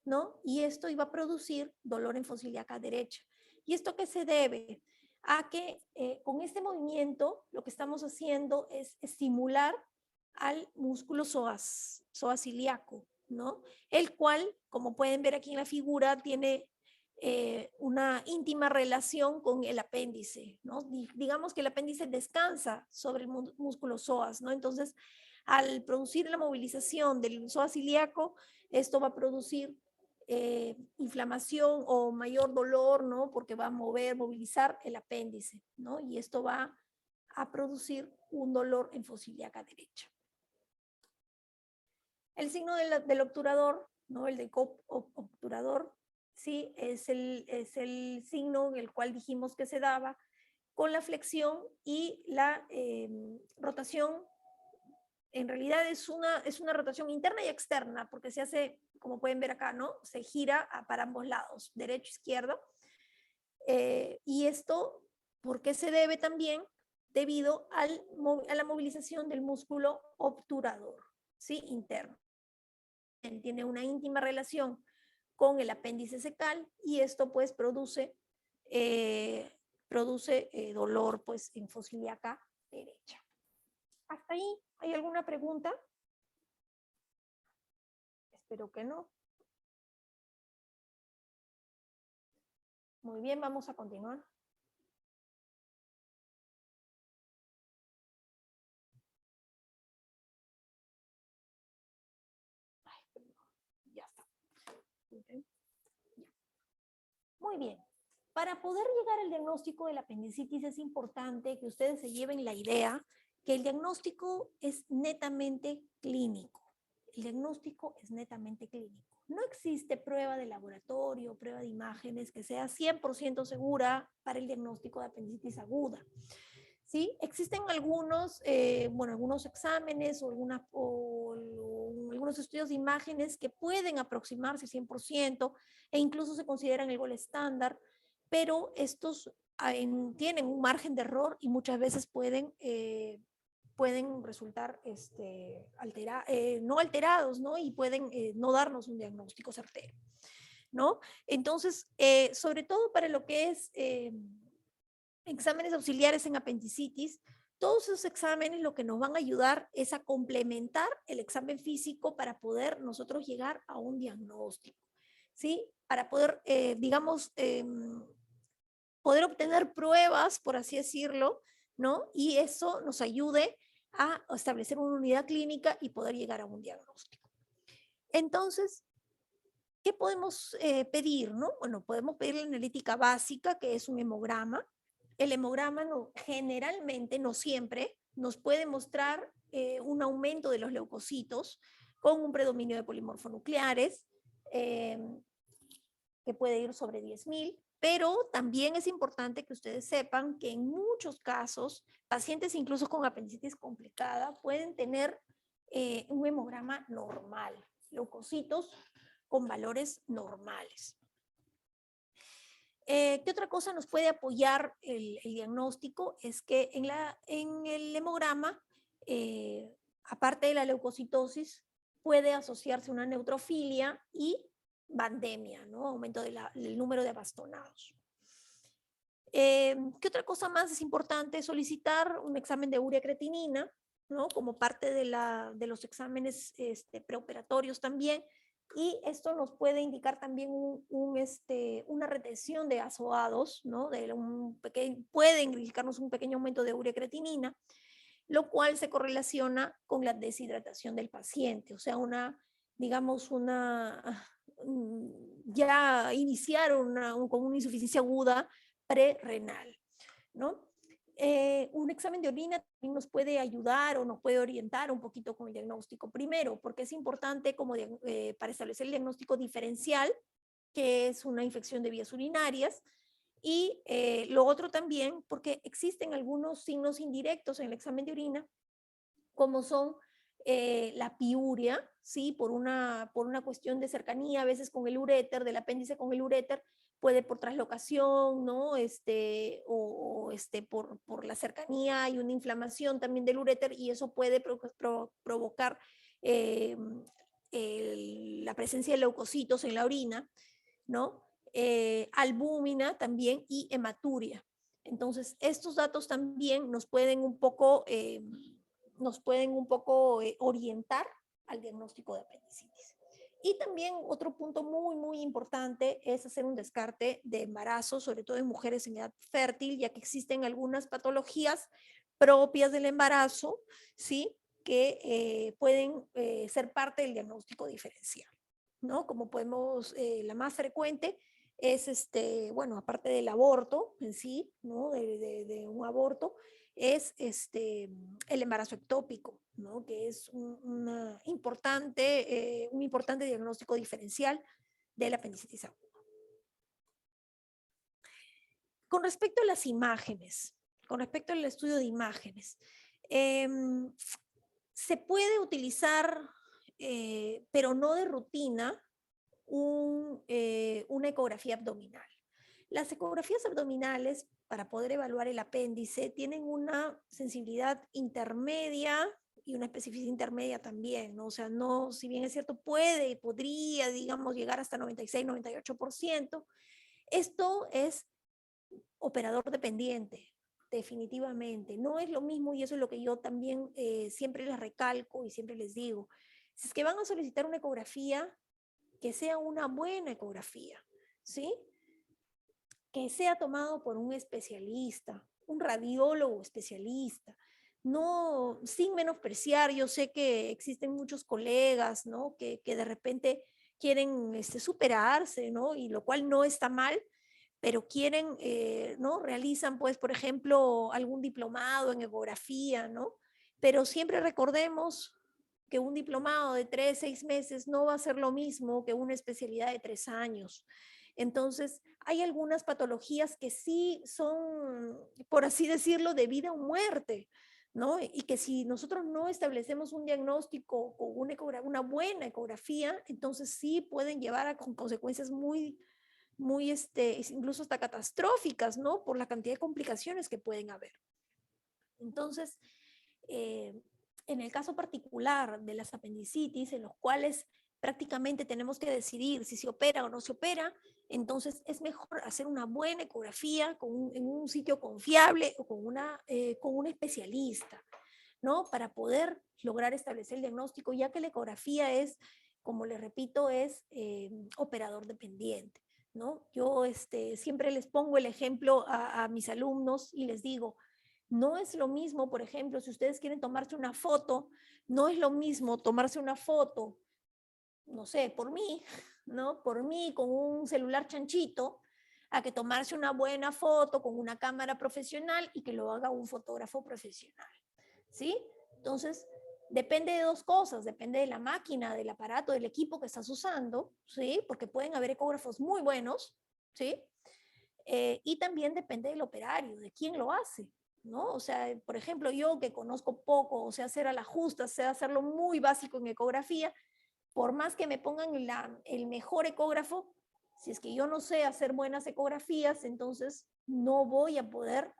¿no? Y esto iba a producir dolor en fosiliaca derecha. ¿Y esto qué se debe? A que con este movimiento lo que estamos haciendo es estimular al músculo psoas ilíaco, ¿no? El cual, como pueden ver aquí en la figura, tiene una íntima relación con el apéndice, ¿no? Digamos que el apéndice descansa sobre el músculo psoas, ¿no? Entonces, al producir la movilización del psoas ilíaco, esto va a producir inflamación o mayor dolor, ¿no? Porque va a movilizar el apéndice, ¿no? Y esto va a producir un dolor en fosiliaca derecha. El signo del obturador, ¿no? El de obturador, ¿sí? Es el signo en el cual dijimos que se daba con la flexión y la rotación. En realidad es una rotación interna y externa, porque se hace como pueden ver acá, ¿no? Se gira para ambos lados, derecho, izquierdo. Y esto, ¿por qué se debe también? Debido a la movilización del músculo obturador, ¿sí? Interno. Tiene una íntima relación con el apéndice secal y esto pues produce dolor pues en fosa ilíaca derecha. ¿Hasta ahí hay alguna pregunta? Espero que no. Muy bien, vamos a continuar. Ya está. Muy bien. Para poder llegar al diagnóstico de la apendicitis es importante que ustedes se lleven la idea que el diagnóstico es netamente clínico. El diagnóstico es netamente clínico. No existe prueba de laboratorio, prueba de imágenes que sea 100% segura para el diagnóstico de apendicitis aguda. ¿Sí? Existen algunos, algunos exámenes o algunos estudios de imágenes que pueden aproximarse 100% e incluso se consideran el gol estándar, pero estos tienen un margen de error y muchas veces pueden resultar no alterados, ¿no? Y pueden no darnos un diagnóstico certero, ¿no? Entonces, sobre todo para lo que es exámenes auxiliares en apendicitis, todos esos exámenes lo que nos van a ayudar es a complementar el examen físico para poder nosotros llegar a un diagnóstico, ¿sí? Para poder, poder obtener pruebas, por así decirlo, ¿no? Y eso nos ayude a establecer una unidad clínica y poder llegar a un diagnóstico. Entonces, ¿qué podemos pedir, no? Bueno, podemos pedir la analítica básica, que es un hemograma. El hemograma generalmente, no siempre, nos puede mostrar un aumento de los leucocitos con un predominio de polimorfonucleares que puede ir sobre 10.000, pero también es importante que ustedes sepan que en muchos casos, pacientes incluso con apendicitis complicada pueden tener un hemograma normal, leucocitos con valores normales. ¿Qué otra cosa nos puede apoyar el diagnóstico? Es que en el hemograma, aparte de la leucocitosis, puede asociarse una neutrofilia y vandemia, ¿no? Aumento del número de abastonados. ¿Qué otra cosa más es importante? Solicitar un examen de urea creatinina, ¿no? Como parte de los exámenes preoperatorios también. Y esto nos puede indicar también una retención de azoados, ¿no? Puede indicarnos un pequeño aumento de urea creatinina, lo cual se correlaciona con la deshidratación del paciente, o sea, ya iniciaron con una insuficiencia aguda prerrenal, ¿no? Un examen de orina también nos puede ayudar o nos puede orientar un poquito con el diagnóstico. Primero, porque es importante para establecer el diagnóstico diferencial, que es una infección de vías urinarias, y lo otro también, porque existen algunos signos indirectos en el examen de orina, como son la piuria, ¿sí? Por una cuestión de cercanía, a veces con el uréter, del apéndice con el uréter, puede por traslocación, ¿no? Por la cercanía hay una inflamación también del uréter y eso puede provocar la presencia de leucocitos en la orina, ¿no? Albúmina también y hematuria. Entonces, estos datos también nos pueden un poco orientar al diagnóstico de apendicitis. Y también otro punto muy, muy importante es hacer un descarte de embarazo, sobre todo en mujeres en edad fértil, ya que existen algunas patologías propias del embarazo, ¿sí? Que pueden ser parte del diagnóstico diferencial, ¿no? Como la más frecuente es, aparte del aborto en sí, ¿no? De un aborto, es el embarazo ectópico, ¿no? Que es un importante diagnóstico diferencial de la apendicitis aguda. Con respecto a las imágenes, con respecto al estudio de imágenes, se puede utilizar, pero no de rutina, una ecografía abdominal. Las ecografías abdominales, para poder evaluar el apéndice, tienen una sensibilidad intermedia y una especificidad intermedia también, ¿no? O sea, no, si bien es cierto, podría, digamos, llegar hasta 96-98%, esto es operador dependiente, definitivamente. No es lo mismo, y eso es lo que yo también siempre les recalco y siempre les digo. Si es que van a solicitar una ecografía, que sea una buena ecografía, ¿sí? Que sea tomado por un especialista, un radiólogo especialista, no sin menospreciar. Yo sé que existen muchos colegas, ¿no? Que de repente quieren superarse, ¿no? Y lo cual no está mal, pero quieren, ¿no? Realizan, pues, por ejemplo, algún diplomado en ecografía, ¿no? Pero siempre recordemos que un diplomado de 3, 6 meses no va a ser lo mismo que una especialidad de 3 años. Entonces, hay algunas patologías que sí son, por así decirlo, de vida o muerte, ¿no? Y que si nosotros no establecemos un diagnóstico con una buena ecografía, entonces sí pueden llevar a consecuencias muy, incluso hasta catastróficas, ¿no? Por la cantidad de complicaciones que pueden haber. Entonces, eh, en el caso particular de las apendicitis, en los cuales prácticamente tenemos que decidir si se opera o no se opera, entonces es mejor hacer una buena ecografía en un sitio confiable o con un especialista, ¿no? Para poder lograr establecer el diagnóstico, ya que la ecografía es, como les repito, es operador dependiente, ¿no? Yo siempre les pongo el ejemplo a mis alumnos y les digo, no es lo mismo, por ejemplo, si ustedes quieren tomarse una foto, no es lo mismo tomarse una foto, no sé, por mí, ¿no? Por mí con un celular chanchito, a que tomarse una buena foto con una cámara profesional y que lo haga un fotógrafo profesional, ¿sí? Entonces, depende de dos cosas, depende de la máquina, del aparato, del equipo que estás usando, ¿sí? Porque pueden haber ecógrafos muy buenos, ¿sí? Y también depende del operario, de quién lo hace, ¿no? O sea, por ejemplo, yo que conozco poco, o sea, hacer a la justa, sé hacerlo muy básico en ecografía, por más que me pongan el mejor ecógrafo, si es que yo no sé hacer buenas ecografías, entonces no voy a poder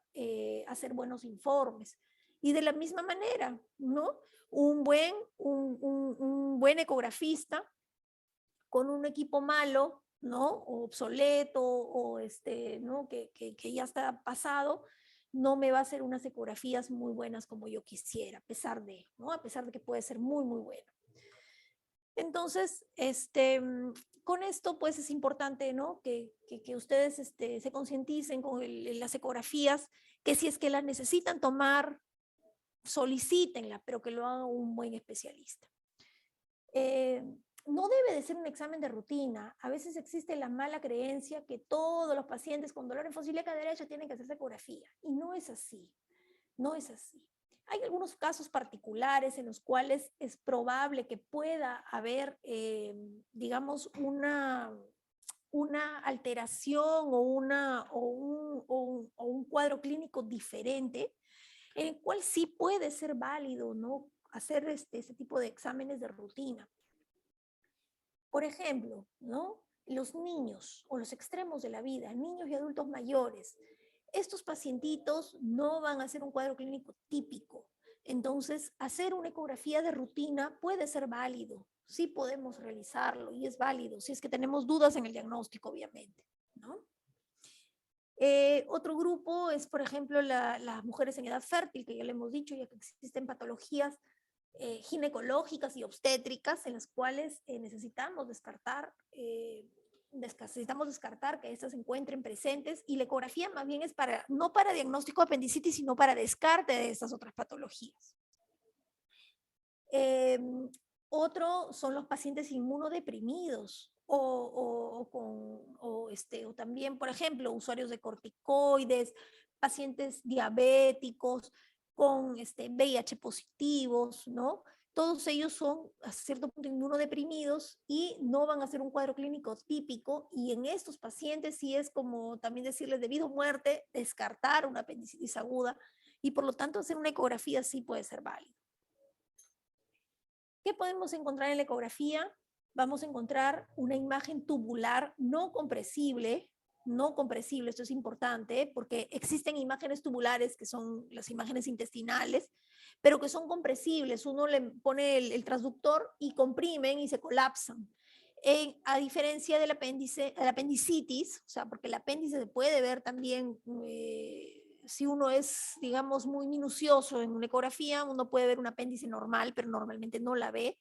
hacer buenos informes. Y de la misma manera, ¿no? Un buen ecografista con un equipo malo, ¿no? O obsoleto, o ¿no? Que ya está pasado, no me va a hacer unas ecografías muy buenas como yo quisiera, a pesar de, ¿no? A pesar de que puede ser muy, muy bueno. Entonces, con esto, pues es importante, ¿no? Que ustedes se concienticen con las ecografías, que si es que las necesitan tomar, solicítenla, pero que lo haga un buen especialista. No debe de ser un examen de rutina. A veces existe la mala creencia que todos los pacientes con dolor en fosa ilíaca derecha tienen que hacerse ecografía. Y no es así. No es así. Hay algunos casos particulares en los cuales es probable que pueda haber, digamos, una alteración o un cuadro clínico diferente, en el cual sí puede ser válido, ¿no? Hacer este tipo de exámenes de rutina. Por ejemplo, ¿no? Los niños o los extremos de la vida, niños y adultos mayores, estos pacientitos no van a hacer un cuadro clínico típico. Entonces, hacer una ecografía de rutina puede ser válido. Sí podemos realizarlo y es válido si es que tenemos dudas en el diagnóstico, obviamente, ¿no? Otro grupo es, por ejemplo, las mujeres en edad fértil, que ya le hemos dicho, ya que existen patologías ginecológicas y obstétricas en las cuales necesitamos descartar que estas se encuentren presentes, y la ecografía más bien es no para diagnóstico de apendicitis, sino para descarte de estas otras patologías. Otro son los pacientes inmunodeprimidos o también, por ejemplo, usuarios de corticoides, pacientes diabéticos con VIH positivos, ¿no? Todos ellos son a cierto punto inmunodeprimidos y no van a ser un cuadro clínico típico, y en estos pacientes sí es como también decirles debido a muerte, descartar una apendicitis aguda, y por lo tanto hacer una ecografía sí puede ser válido. ¿Qué podemos encontrar en la ecografía? vamos a encontrar una imagen tubular no compresible, esto es importante, porque existen imágenes tubulares que son las imágenes intestinales, pero que son compresibles. Uno le pone el transductor y comprimen y se colapsan. A diferencia del apéndice, la apendicitis, o sea, porque el apéndice se puede ver también, si uno es, digamos, muy minucioso en una ecografía, uno puede ver un apéndice normal, pero normalmente no la ve.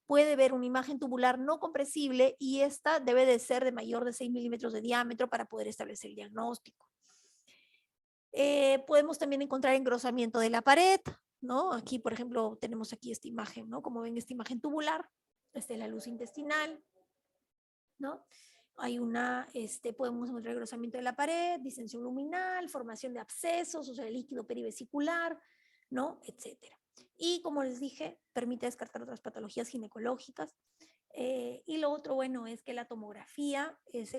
Puede ver una imagen tubular no compresible y esta debe de ser de mayor de 6 milímetros de diámetro para poder establecer el diagnóstico. Podemos también encontrar engrosamiento de la pared, ¿no? Aquí, por ejemplo, tenemos aquí esta imagen, ¿no? Como ven, esta imagen tubular, esta es la luz intestinal, ¿no? Hay podemos encontrar engrosamiento de la pared, distensión luminal, formación de abscesos, o sea, el líquido perivesicular, ¿no? Etcétera. Y como les dije, permite descartar otras patologías ginecológicas. Y lo otro, bueno, es que la tomografía es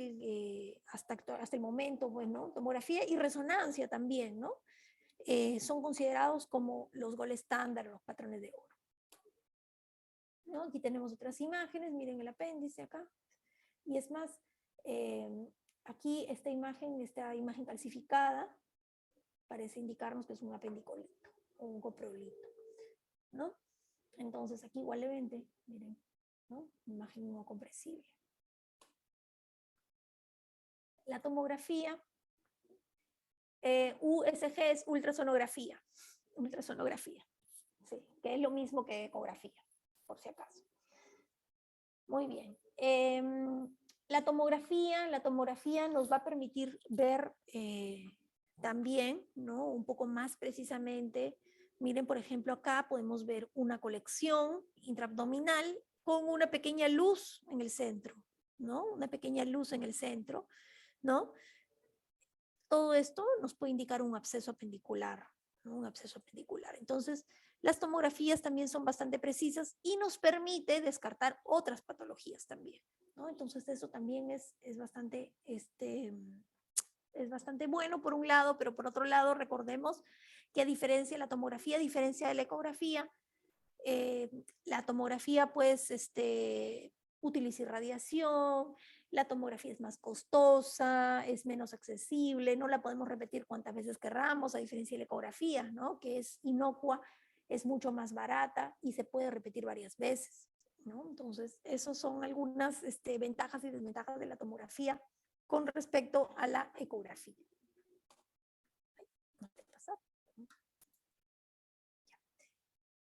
hasta el momento, bueno, tomografía y resonancia también, ¿no? Son considerados como los gold estándar, los patrones de oro, ¿no? Aquí tenemos otras imágenes, miren el apéndice acá. Y es más, aquí esta imagen calcificada parece indicarnos que es un apendicolito o un coprolito, ¿no? Entonces aquí igualmente, miren, ¿no? Imagen no compresible. La tomografía, USG es ultrasonografía, sí, que es lo mismo que ecografía, por si acaso. Muy bien. La tomografía nos va a permitir ver también, ¿no? Un poco más precisamente. Miren, por ejemplo, acá podemos ver una colección intraabdominal con una pequeña luz en el centro, ¿no? Una pequeña luz en el centro, ¿no? Todo esto nos puede indicar un absceso apendicular, ¿no? Un absceso apendicular. Entonces, las tomografías también son bastante precisas y nos permite descartar otras patologías también, ¿no? Entonces, eso también es bastante, es bastante bueno por un lado, pero por otro lado, recordemos que a diferencia de la tomografía, a diferencia de la ecografía, la tomografía pues utiliza irradiación, la tomografía es más costosa, es menos accesible, no la podemos repetir cuantas veces querramos, a diferencia de la ecografía, ¿no? Que es inocua, es mucho más barata y se puede repetir varias veces, ¿no? Entonces, esas son algunas ventajas y desventajas de la tomografía con respecto a la ecografía.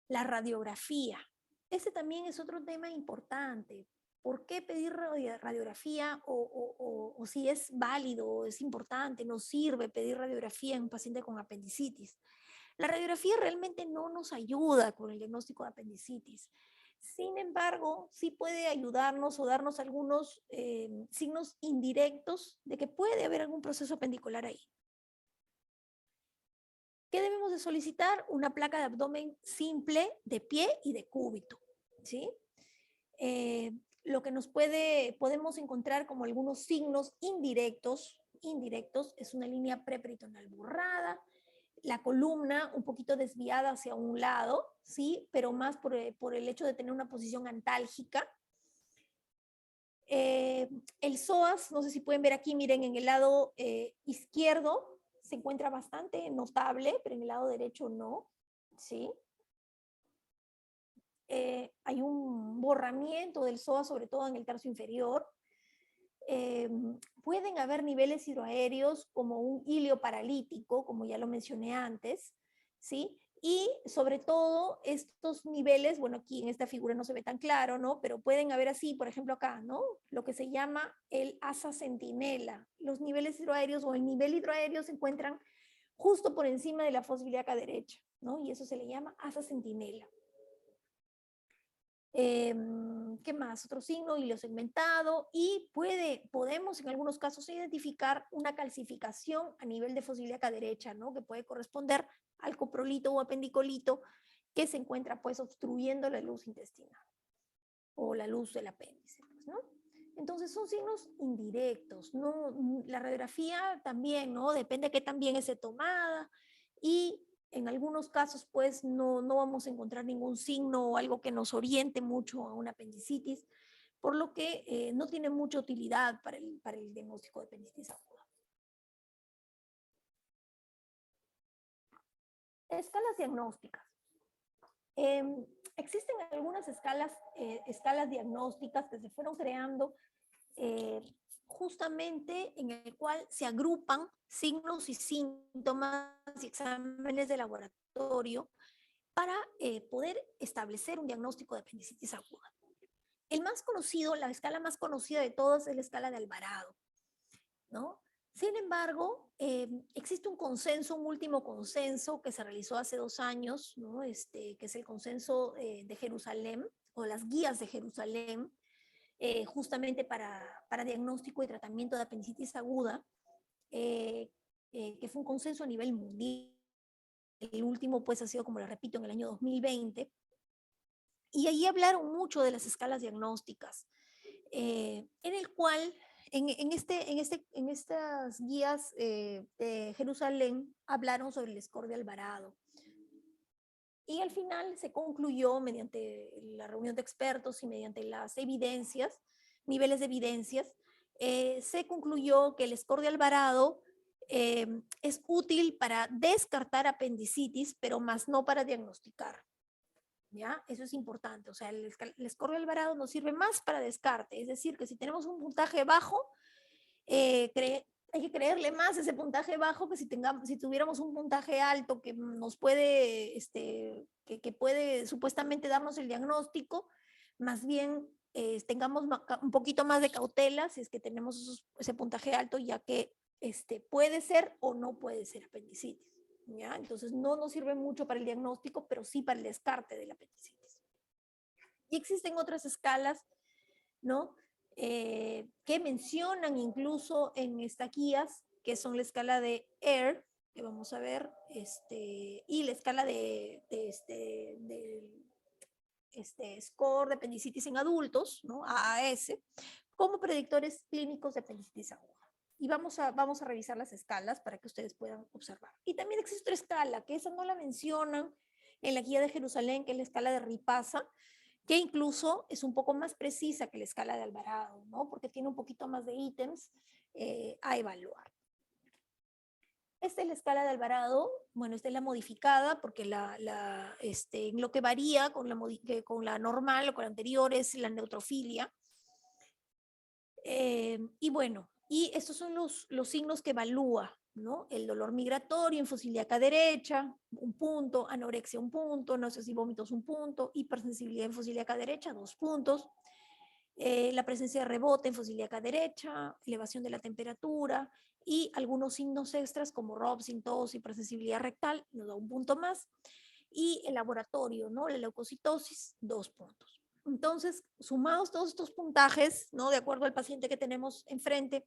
La radiografía. Ese también es otro tema importante. ¿Por qué pedir radiografía o si es válido, es importante, nos sirve pedir radiografía en un paciente con apendicitis? La radiografía realmente no nos ayuda con el diagnóstico de apendicitis. Sin embargo, sí puede ayudarnos o darnos algunos signos indirectos de que puede haber algún proceso apendicular ahí. ¿Qué debemos de solicitar? Una placa de abdomen simple de pie y de cúbito, ¿sí? Lo que podemos encontrar como algunos signos indirectos es una línea preperitonal borrada, la columna un poquito desviada hacia un lado, ¿sí? Pero más por el hecho de tener una posición antálgica. El psoas, no sé si pueden ver aquí, miren, en el lado izquierdo se encuentra bastante notable, pero en el lado derecho no, ¿sí? Hay un borramiento del psoas, sobre todo en el tercio inferior. Pueden haber niveles hidroaéreos como un hilio paralítico, como ya lo mencioné antes, ¿sí? Y sobre todo estos niveles, bueno, aquí en esta figura no se ve tan claro, ¿no? Pero pueden haber así, por ejemplo acá, ¿no? Lo que se llama el asa centinela. Los niveles hidroaéreos o el nivel hidroaéreo se encuentran justo por encima de la fosa ilíaca derecha, ¿no? Y eso se le llama asa centinela. ¿Qué más? Otro signo, hilo segmentado, y podemos en algunos casos identificar una calcificación a nivel de fosa ilíaca derecha, ¿no? Que puede corresponder al coprolito o apendicolito que se encuentra pues obstruyendo la luz intestinal o la luz del apéndice, pues, ¿no? Entonces son signos indirectos, ¿no? La radiografía también, ¿no? Depende de qué tan bien esté tomada y En algunos casos, pues, no vamos a encontrar ningún signo o algo que nos oriente mucho a una apendicitis, por lo que no tiene mucha utilidad para el diagnóstico de apendicitis aguda. Escalas diagnósticas. Existen algunas escalas diagnósticas que se fueron creando justamente en el cual se agrupan signos y síntomas y exámenes de laboratorio para poder establecer un diagnóstico de apendicitis aguda. El más conocido, la escala más conocida de todas es la escala de Alvarado, ¿no? Sin embargo, existe un consenso, un último consenso que se realizó hace 2 años, ¿no? Que es el consenso de Jerusalén o las guías de Jerusalén, justamente para diagnóstico y tratamiento de apendicitis aguda, que fue un consenso a nivel mundial. El último, pues, ha sido, como les repito, en el año 2020. Y allí hablaron mucho de las escalas diagnósticas, en el cual, en estas guías de Jerusalén, hablaron sobre el score de Alvarado. Y al final se concluyó, mediante la reunión de expertos y mediante las evidencias, niveles de evidencias, se concluyó que el score de Alvarado es útil para descartar apendicitis, pero más no para diagnosticar. ¿Ya? Eso es importante. O sea, el score de Alvarado nos sirve más para descarte. Es decir, que si tenemos un puntaje bajo, hay que creerle más ese puntaje bajo que si tuviéramos un puntaje alto que nos puede, que puede supuestamente darnos el diagnóstico, más bien tengamos un poquito más de cautela si es que tenemos ese puntaje alto, ya que puede ser o no puede ser apendicitis. ¿Ya? Entonces no nos sirve mucho para el diagnóstico, pero sí para el descarte de la apendicitis. Y existen otras escalas, ¿no? Que mencionan incluso en estas guías, que son la escala de Air, que vamos a ver, y la escala de score de apendicitis en adultos, ¿no? AAS, como predictores clínicos de apendicitis aguda. Y vamos a revisar las escalas para que ustedes puedan observar. Y también existe otra escala, que esa no la mencionan en la guía de Jerusalén, que es la escala de Ripasa, que incluso es un poco más precisa que la escala de Alvarado, ¿no? Porque tiene un poquito más de ítems a evaluar. Esta es la escala de Alvarado. Bueno, esta es la modificada, porque lo que varía con la normal o con la anterior es la neutrofilia. Y bueno, y estos son los signos que evalúa, ¿no? El dolor migratorio, infusión ilíaca derecha, 1 punto, anorexia 1 punto, náuseas y vómitos 1 punto, hipersensibilidad infusión ilíaca derecha 2 puntos, la presencia de rebote en infusión ilíaca derecha, elevación de la temperatura y algunos signos extras como ROPS, tos, hipersensibilidad rectal, nos da 1 punto más, y el laboratorio, ¿no? La leucocitosis, 2 puntos. Entonces, sumados todos estos puntajes, ¿no? De acuerdo al paciente que tenemos enfrente,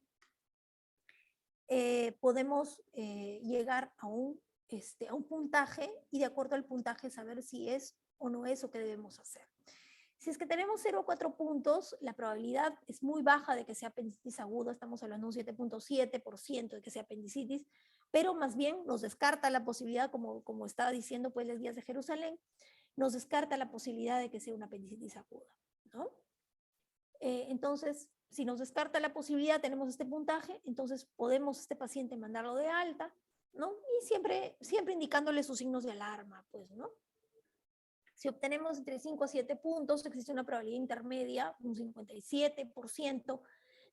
podemos llegar a un puntaje y de acuerdo al puntaje saber si es o no es o qué debemos hacer. Si es que tenemos 0 a 4 puntos, la probabilidad es muy baja de que sea apendicitis aguda, estamos hablando de un 7.7% de que sea apendicitis, pero más bien nos descarta la posibilidad, como estaba diciendo pues las guías de Jerusalén, nos descarta la posibilidad de que sea una apendicitis aguda, ¿no? Entonces, si nos descarta la posibilidad, tenemos este puntaje, entonces podemos este paciente mandarlo de alta, ¿no? Y siempre indicándole sus signos de alarma, pues, ¿no? Si obtenemos entre 5 a 7 puntos, existe una probabilidad intermedia, un 57%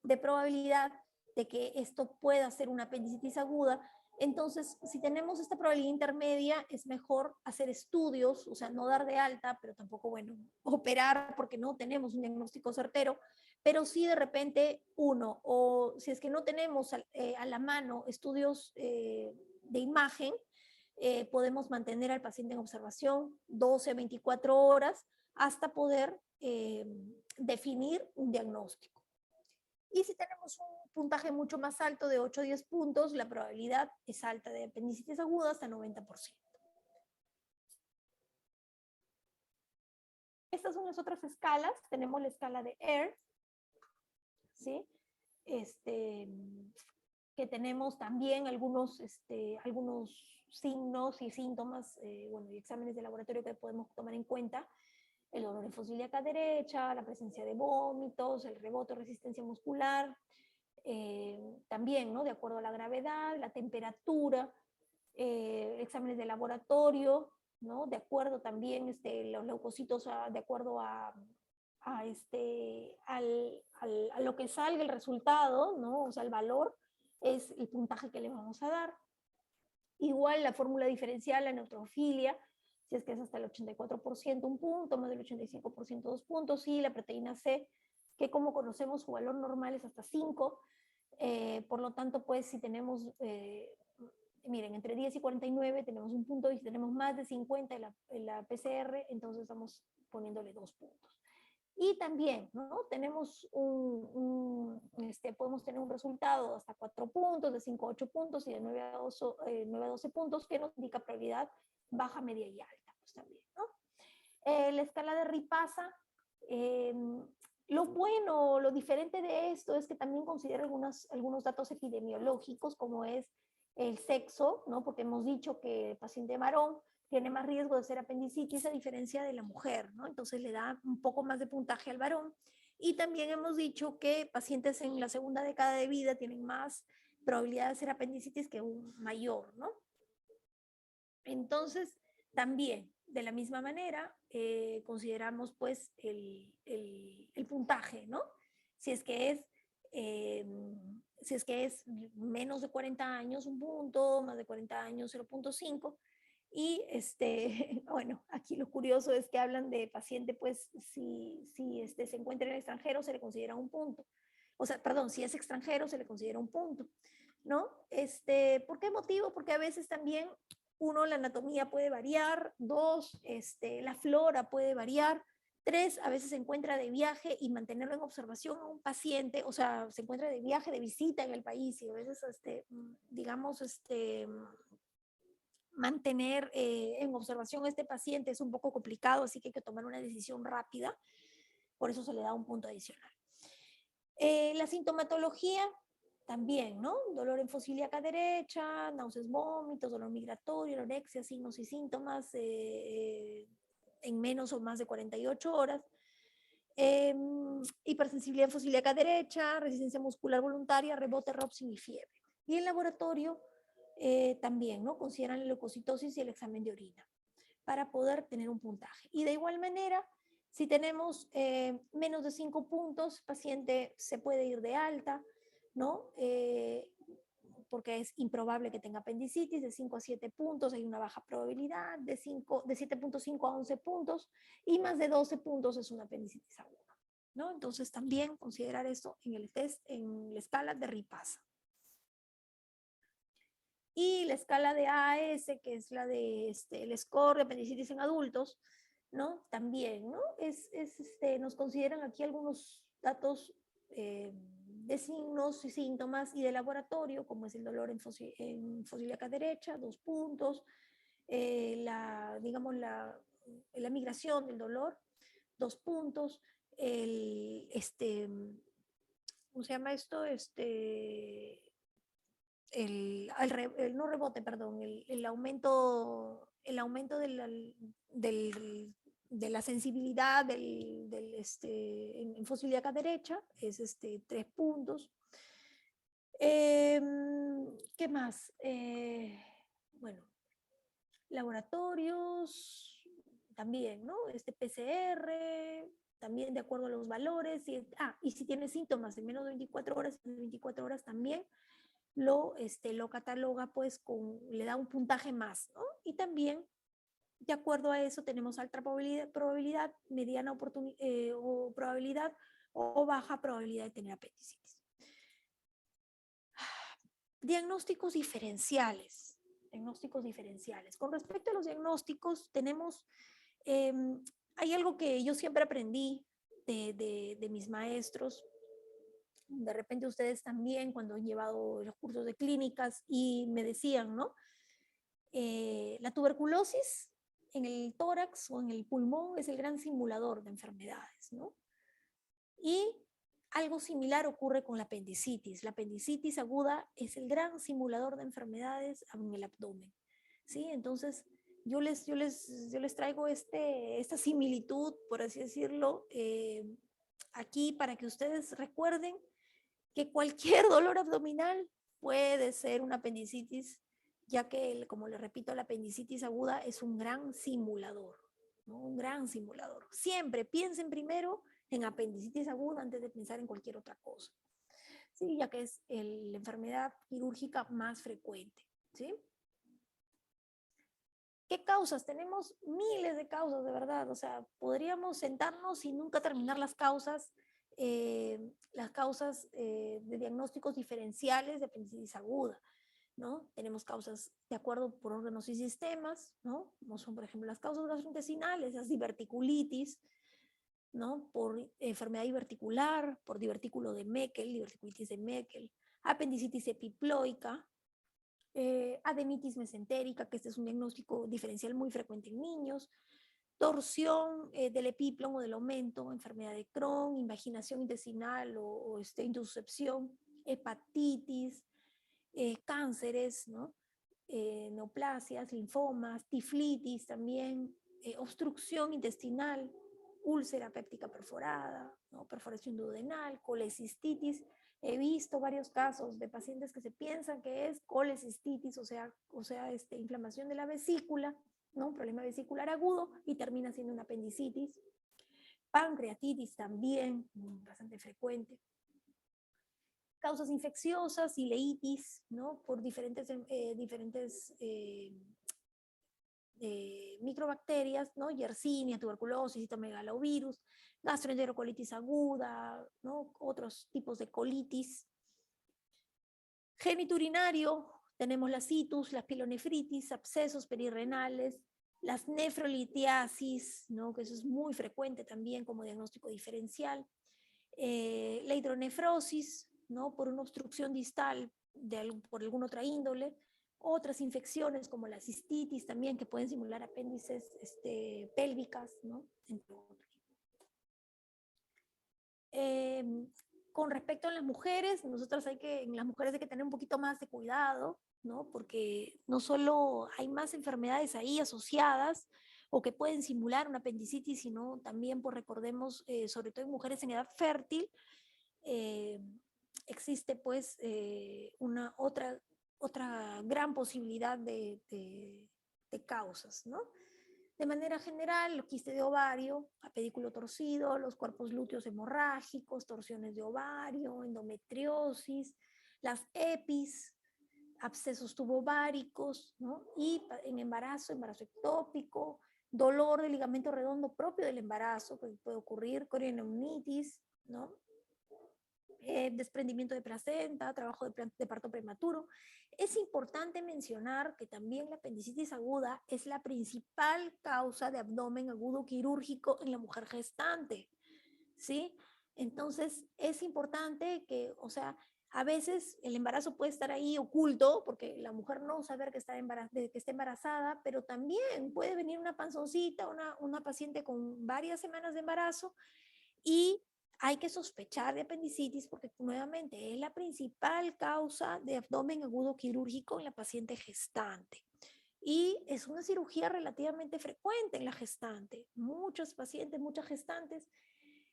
de probabilidad de que esto pueda ser una apendicitis aguda. Entonces, si tenemos esta probabilidad intermedia, es mejor hacer estudios, o sea, no dar de alta, pero tampoco, bueno, operar porque no tenemos un diagnóstico certero, pero sí de repente o si es que no tenemos a la mano estudios de imagen, podemos mantener al paciente en observación 12 a 24 horas hasta poder definir un diagnóstico. Y si tenemos un puntaje mucho más alto de 8 a 10 puntos, la probabilidad es alta de apendicitis aguda hasta 90%. Estas son las otras escalas. Tenemos la escala de Air, ¿sí? Que tenemos también algunos signos y síntomas, bueno, y exámenes de laboratorio que podemos tomar en cuenta: el dolor en fosil acá derecha, la presencia de vómitos, el rebote o resistencia muscular, también, ¿no? De acuerdo a la gravedad, la temperatura, exámenes de laboratorio, ¿no? De acuerdo también los leucocitos, de acuerdo a lo que salga el resultado, ¿no? O sea, el valor es el puntaje que le vamos a dar. Igual la fórmula diferencial, la neutrofilia, si es que es hasta el 84% un punto, más del 85% 2 puntos, y la proteína C, que como conocemos su valor normal es hasta 5, por lo tanto, pues si tenemos, miren, entre 10 y 49 tenemos un punto, y si tenemos más de 50 en la PCR, entonces estamos poniéndole 2 puntos. Y también, ¿no? Tenemos podemos tener un resultado hasta 4 puntos, de 5 a 8 puntos y de 9 a 12 puntos, que nos indica probabilidad baja, media y alta, pues también, ¿no? La escala de Ripasa, lo bueno, lo diferente de esto es que también considera algunos datos epidemiológicos, como es el sexo, ¿no? Porque hemos dicho que el paciente varón tiene más riesgo de hacer apendicitis a diferencia de la mujer, ¿no? Entonces le da un poco más de puntaje al varón. Y también hemos dicho que pacientes en la segunda década de vida tienen más probabilidad de hacer apendicitis que un mayor, ¿no? Entonces, también, de la misma manera, consideramos pues el puntaje, ¿no? Si es que es, eh, si es que es menos de 40 años, un punto, más de 40 años, 0.5. Y bueno, aquí lo curioso es que hablan de paciente, pues si se encuentra en el extranjero se le considera un punto. O sea, perdón, si es extranjero se le considera un punto, ¿no? ¿Por qué motivo? Porque a veces también, uno, la anatomía puede variar; dos, la flora puede variar; tres, a veces se encuentra de viaje y mantenerlo en observación a un paciente, o sea, se encuentra de viaje, de visita en el país, y a veces, digamos, mantener en observación a este paciente es un poco complicado, así que hay que tomar una decisión rápida. Por eso se le da un punto adicional. La sintomatología también, ¿no? Dolor en fosil acá derecha, náuseas, vómitos, dolor migratorio, anorexia, signos y síntomas en menos o más de 48 horas. Hipersensibilidad en fosil acá derecha, resistencia muscular voluntaria, rebote, ropsin y fiebre. Y en laboratorio también, ¿no? Consideran la leucocitosis y el examen de orina para poder tener un puntaje. Y de igual manera, si tenemos menos de 5 puntos, paciente se puede ir de alta, ¿no? Porque es improbable que tenga apendicitis. De 5 a 7 puntos hay una baja probabilidad; de 7.5 a 11 puntos, y más de 12 puntos es una apendicitis aguda, ¿no? Entonces también considerar esto en el test, en la escala de Ripasa. Y la escala de AAS, que es la de el score de apendicitis en adultos, ¿no? También, ¿no? Nos consideran aquí algunos datos de signos y síntomas y de laboratorio, como es el dolor en fosil acá derecha, 2 puntos; digamos, la migración del dolor, 2 puntos; ¿cómo se llama esto? No rebote, perdón, el aumento de la sensibilidad en fosil acá derecha es 3 puntos. ¿Qué más? Bueno, laboratorios también, ¿no? PCR, también de acuerdo a los valores. Y si tiene síntomas en menos de 24 horas también lo cataloga, pues le da un puntaje más, ¿no? Y también, de acuerdo a eso, tenemos alta probabilidad, mediana o probabilidad, o baja probabilidad de tener apendicitis. Diagnósticos diferenciales. Diagnósticos diferenciales. Con respecto a los diagnósticos, tenemos, hay algo que yo siempre aprendí de mis maestros. De repente ustedes también, cuando han llevado los cursos de clínicas, y me decían, ¿no? La tuberculosis en el tórax o en el pulmón es el gran simulador de enfermedades, ¿no? Y algo similar ocurre con la apendicitis. La apendicitis aguda es el gran simulador de enfermedades en el abdomen. ¿sí? Entonces, yo les traigo esta similitud, por así decirlo, aquí para que ustedes recuerden que cualquier dolor abdominal puede ser una apendicitis, ya que, como les repito, la apendicitis aguda es un gran simulador, ¿no? Un gran simulador. Siempre piensen primero en apendicitis aguda antes de pensar en cualquier otra cosa, ¿sí? Ya que es la enfermedad quirúrgica más frecuente, ¿sí? ¿Qué causas? Tenemos miles de causas, de verdad. O sea, podríamos sentarnos y nunca terminar las causas de diagnósticos diferenciales de apendicitis aguda, ¿no? Tenemos causas de acuerdo por órganos y sistemas, ¿no? Como son, por ejemplo, las causas gastrointestinales, las diverticulitis, ¿no? Por enfermedad diverticular, por divertículo de Meckel, diverticulitis de Meckel, apendicitis epiploica, adenitis mesentérica, que este es un diagnóstico diferencial muy frecuente en niños, torsión del epíplomo del aumento, enfermedad de Crohn, invaginación intestinal o intussuscepción, hepatitis, cánceres, ¿no? Neoplasias, linfomas, tiflitis también, obstrucción intestinal, úlcera péptica perforada, ¿no? Perforación duodenal, colecistitis. He visto varios casos de pacientes que se piensan que es colecistitis, inflamación de la vesícula, ¿no? Un problema vesicular agudo y termina siendo una apendicitis. Pancreatitis también, bastante frecuente. Causas infecciosas, ileitis, ¿no? Por diferentes microbacterias, ¿no? Yersinia, tuberculosis, citomegalovirus, gastroenterocolitis aguda, ¿no? Otros tipos de colitis. Geniturinario, tenemos la citus, la pilonefritis, abscesos perirrenales, las nefrolitiasis, ¿no? Que eso es muy frecuente también como diagnóstico diferencial. La hidronefrosis, ¿no? Por una obstrucción distal por alguna otra índole, otras infecciones como la cistitis también que pueden simular apéndices pélvicas, ¿no? Entre otros. Con respecto a las mujeres, en las mujeres hay que tener un poquito más de cuidado, ¿no? Porque no solo hay más enfermedades ahí asociadas o que pueden simular una apendicitis, sino también, pues recordemos, sobre todo en mujeres en edad fértil, existe pues una otra gran posibilidad de causas, ¿no? De manera general, los quistes de ovario, apedículo torcido, los cuerpos lúteos hemorrágicos, torsiones de ovario, endometriosis, las EPIs, abscesos tubováricos, ¿no? Y en embarazo ectópico, dolor del ligamento redondo propio del embarazo, que puede ocurrir, corioneumnitis, ¿no? Desprendimiento de placenta, trabajo de parto prematuro. Es importante mencionar que también la apendicitis aguda es la principal causa de abdomen agudo quirúrgico en la mujer gestante, ¿sí? Entonces, es importante que, o sea, a veces el embarazo puede estar ahí oculto porque la mujer no sabe que está embarazada, pero también puede venir una panzoncita, una paciente con varias semanas de embarazo y hay que sospechar de apendicitis porque nuevamente es la principal causa de abdomen agudo quirúrgico en la paciente gestante. Y es una cirugía relativamente frecuente en la gestante. Muchos pacientes, muchas gestantes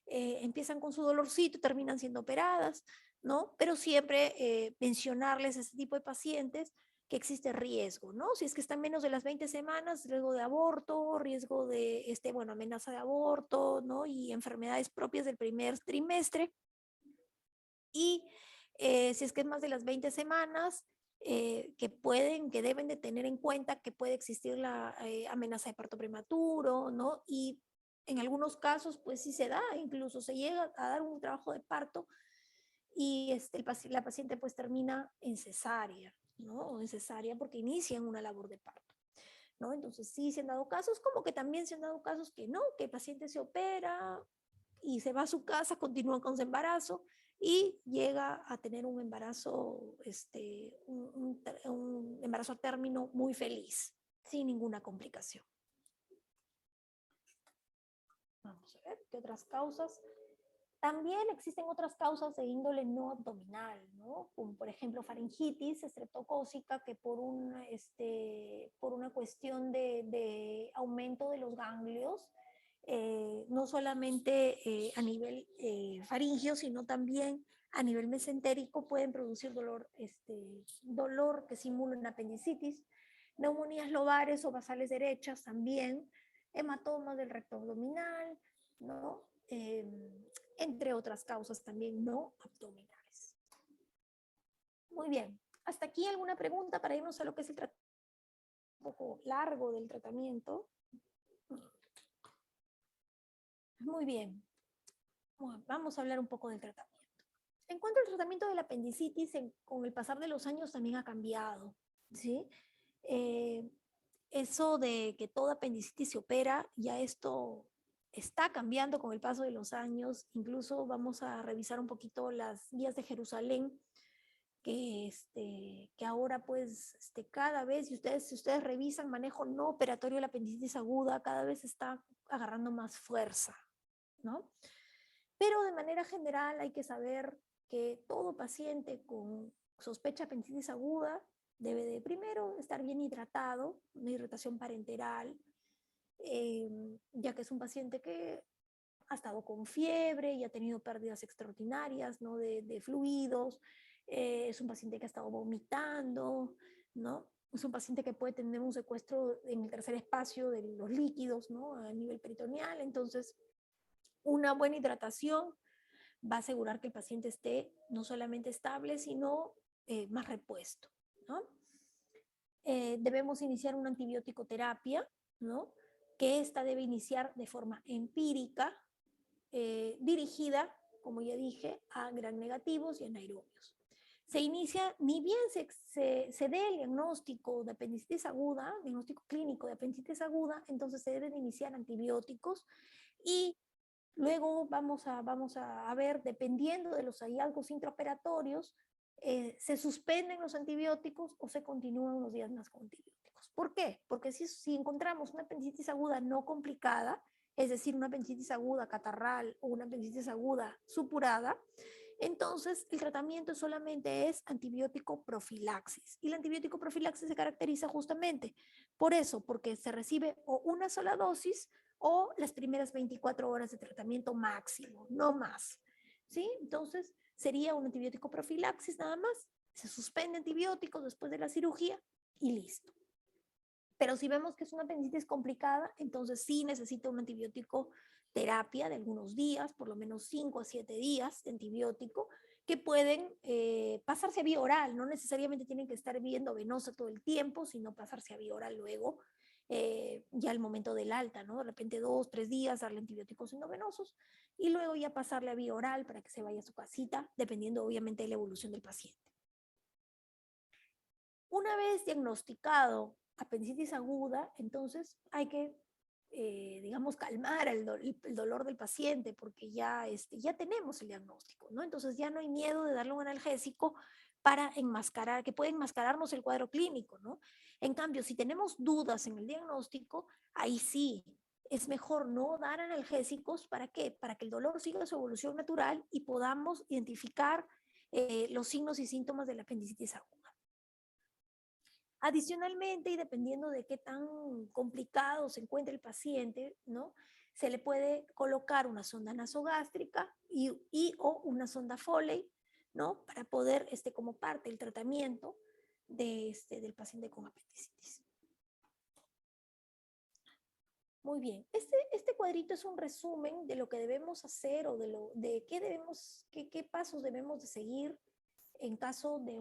empiezan con su dolorcito y terminan siendo operadas, ¿no? Pero siempre mencionarles a este tipo de pacientes que existe riesgo, ¿no? Si es que están menos de las 20 semanas, riesgo de aborto, riesgo de, amenaza de aborto, ¿no? Y enfermedades propias del primer trimestre. Y si es que es más de las 20 semanas, que deben de tener en cuenta que puede existir la amenaza de parto prematuro, ¿no? Y en algunos casos, pues sí se da, incluso se llega a dar un trabajo de parto y la paciente pues termina en cesárea, ¿no? O en cesárea porque inician una labor de parto, ¿no? Entonces sí se han dado casos, como que también se han dado casos que no, que el paciente se opera y se va a su casa, continúa con su embarazo y llega a tener un embarazo, un embarazo a término muy feliz, sin ninguna complicación. Vamos a ver qué otras causas. También existen otras causas de índole no abdominal, ¿no? Como por ejemplo faringitis estreptocócica, que por una cuestión de aumento de los ganglios, no solamente a nivel faringio, sino también a nivel mesentérico pueden producir dolor que simula una apendicitis, neumonías lobares o basales derechas también, hematomas del recto abdominal, ¿no? Entre otras causas también no abdominales. Muy bien. ¿Hasta aquí alguna pregunta para irnos a lo que es el tratamiento un poco largo del tratamiento? Muy bien. Bueno, vamos a hablar un poco del tratamiento. En cuanto al tratamiento de la apendicitis, con el pasar de los años también ha cambiado, ¿sí? Eso de que toda apendicitis se opera, ya esto está cambiando con el paso de los años. Incluso vamos a revisar un poquito las guías de Jerusalén, que ahora pues cada vez, si ustedes revisan manejo no operatorio de la apendicitis aguda, cada vez está agarrando más fuerza, ¿no? Pero de manera general hay que saber que todo paciente con sospecha de apendicitis aguda debe de primero estar bien hidratado, una hidratación parenteral, ya que es un paciente que ha estado con fiebre y ha tenido pérdidas extraordinarias, ¿no? de fluidos, es un paciente que ha estado vomitando, ¿no? Es un paciente que puede tener un secuestro en el tercer espacio de los líquidos, ¿no? A nivel peritoneal. Entonces, una buena hidratación va a asegurar que el paciente esté no solamente estable, sino más repuesto, ¿no? Debemos iniciar una antibiótico terapia, ¿no? Que esta debe iniciar de forma empírica, dirigida, como ya dije, a gram negativos y anaerobios. Se inicia, ni bien se dé el diagnóstico de apendicitis aguda, diagnóstico clínico de apendicitis aguda, entonces se deben iniciar antibióticos y luego vamos a ver, dependiendo de los hallazgos intraoperatorios, se suspenden los antibióticos o se continúan unos días más con antibióticos. ¿Por qué? Porque si encontramos una apendicitis aguda no complicada, es decir, una apendicitis aguda catarral o una apendicitis aguda supurada, entonces el tratamiento solamente es antibiótico profilaxis. Y la antibiótico profilaxis se caracteriza justamente por eso, porque se recibe o una sola dosis o las primeras 24 horas de tratamiento máximo, no más. ¿Sí? Entonces, sería un antibiótico profilaxis nada más. Se suspende antibióticos después de la cirugía y listo. Pero si vemos que es una apendicitis complicada, entonces sí necesita un antibiótico terapia de algunos días, por lo menos 5 a 7 días de antibiótico, que pueden pasarse a vía oral. No necesariamente tienen que estar viendo venosa todo el tiempo, sino pasarse a vía oral luego, ya al momento del alta, ¿no? De repente 2, 3 días darle antibióticos endovenosos y luego ya pasarle a vía oral para que se vaya a su casita, dependiendo obviamente de la evolución del paciente. Una vez diagnosticado apendicitis aguda, entonces hay que, digamos, calmar el dolor del paciente porque ya tenemos el diagnóstico, ¿no? Entonces ya no hay miedo de darle un analgésico para enmascarar, que puede enmascararnos el cuadro clínico, ¿no? En cambio, si tenemos dudas en el diagnóstico, ahí sí, es mejor no dar analgésicos. ¿Para qué? Para que el dolor siga su evolución natural y podamos identificar los signos y síntomas de la apendicitis aguda. Adicionalmente, y dependiendo de qué tan complicado se encuentre el paciente, ¿no? Se le puede colocar una sonda nasogástrica o una sonda Foley, ¿no? Para poder, como parte del tratamiento del paciente con apendicitis. Muy bien, este cuadrito es un resumen de lo que debemos hacer o de qué pasos debemos de seguir en caso de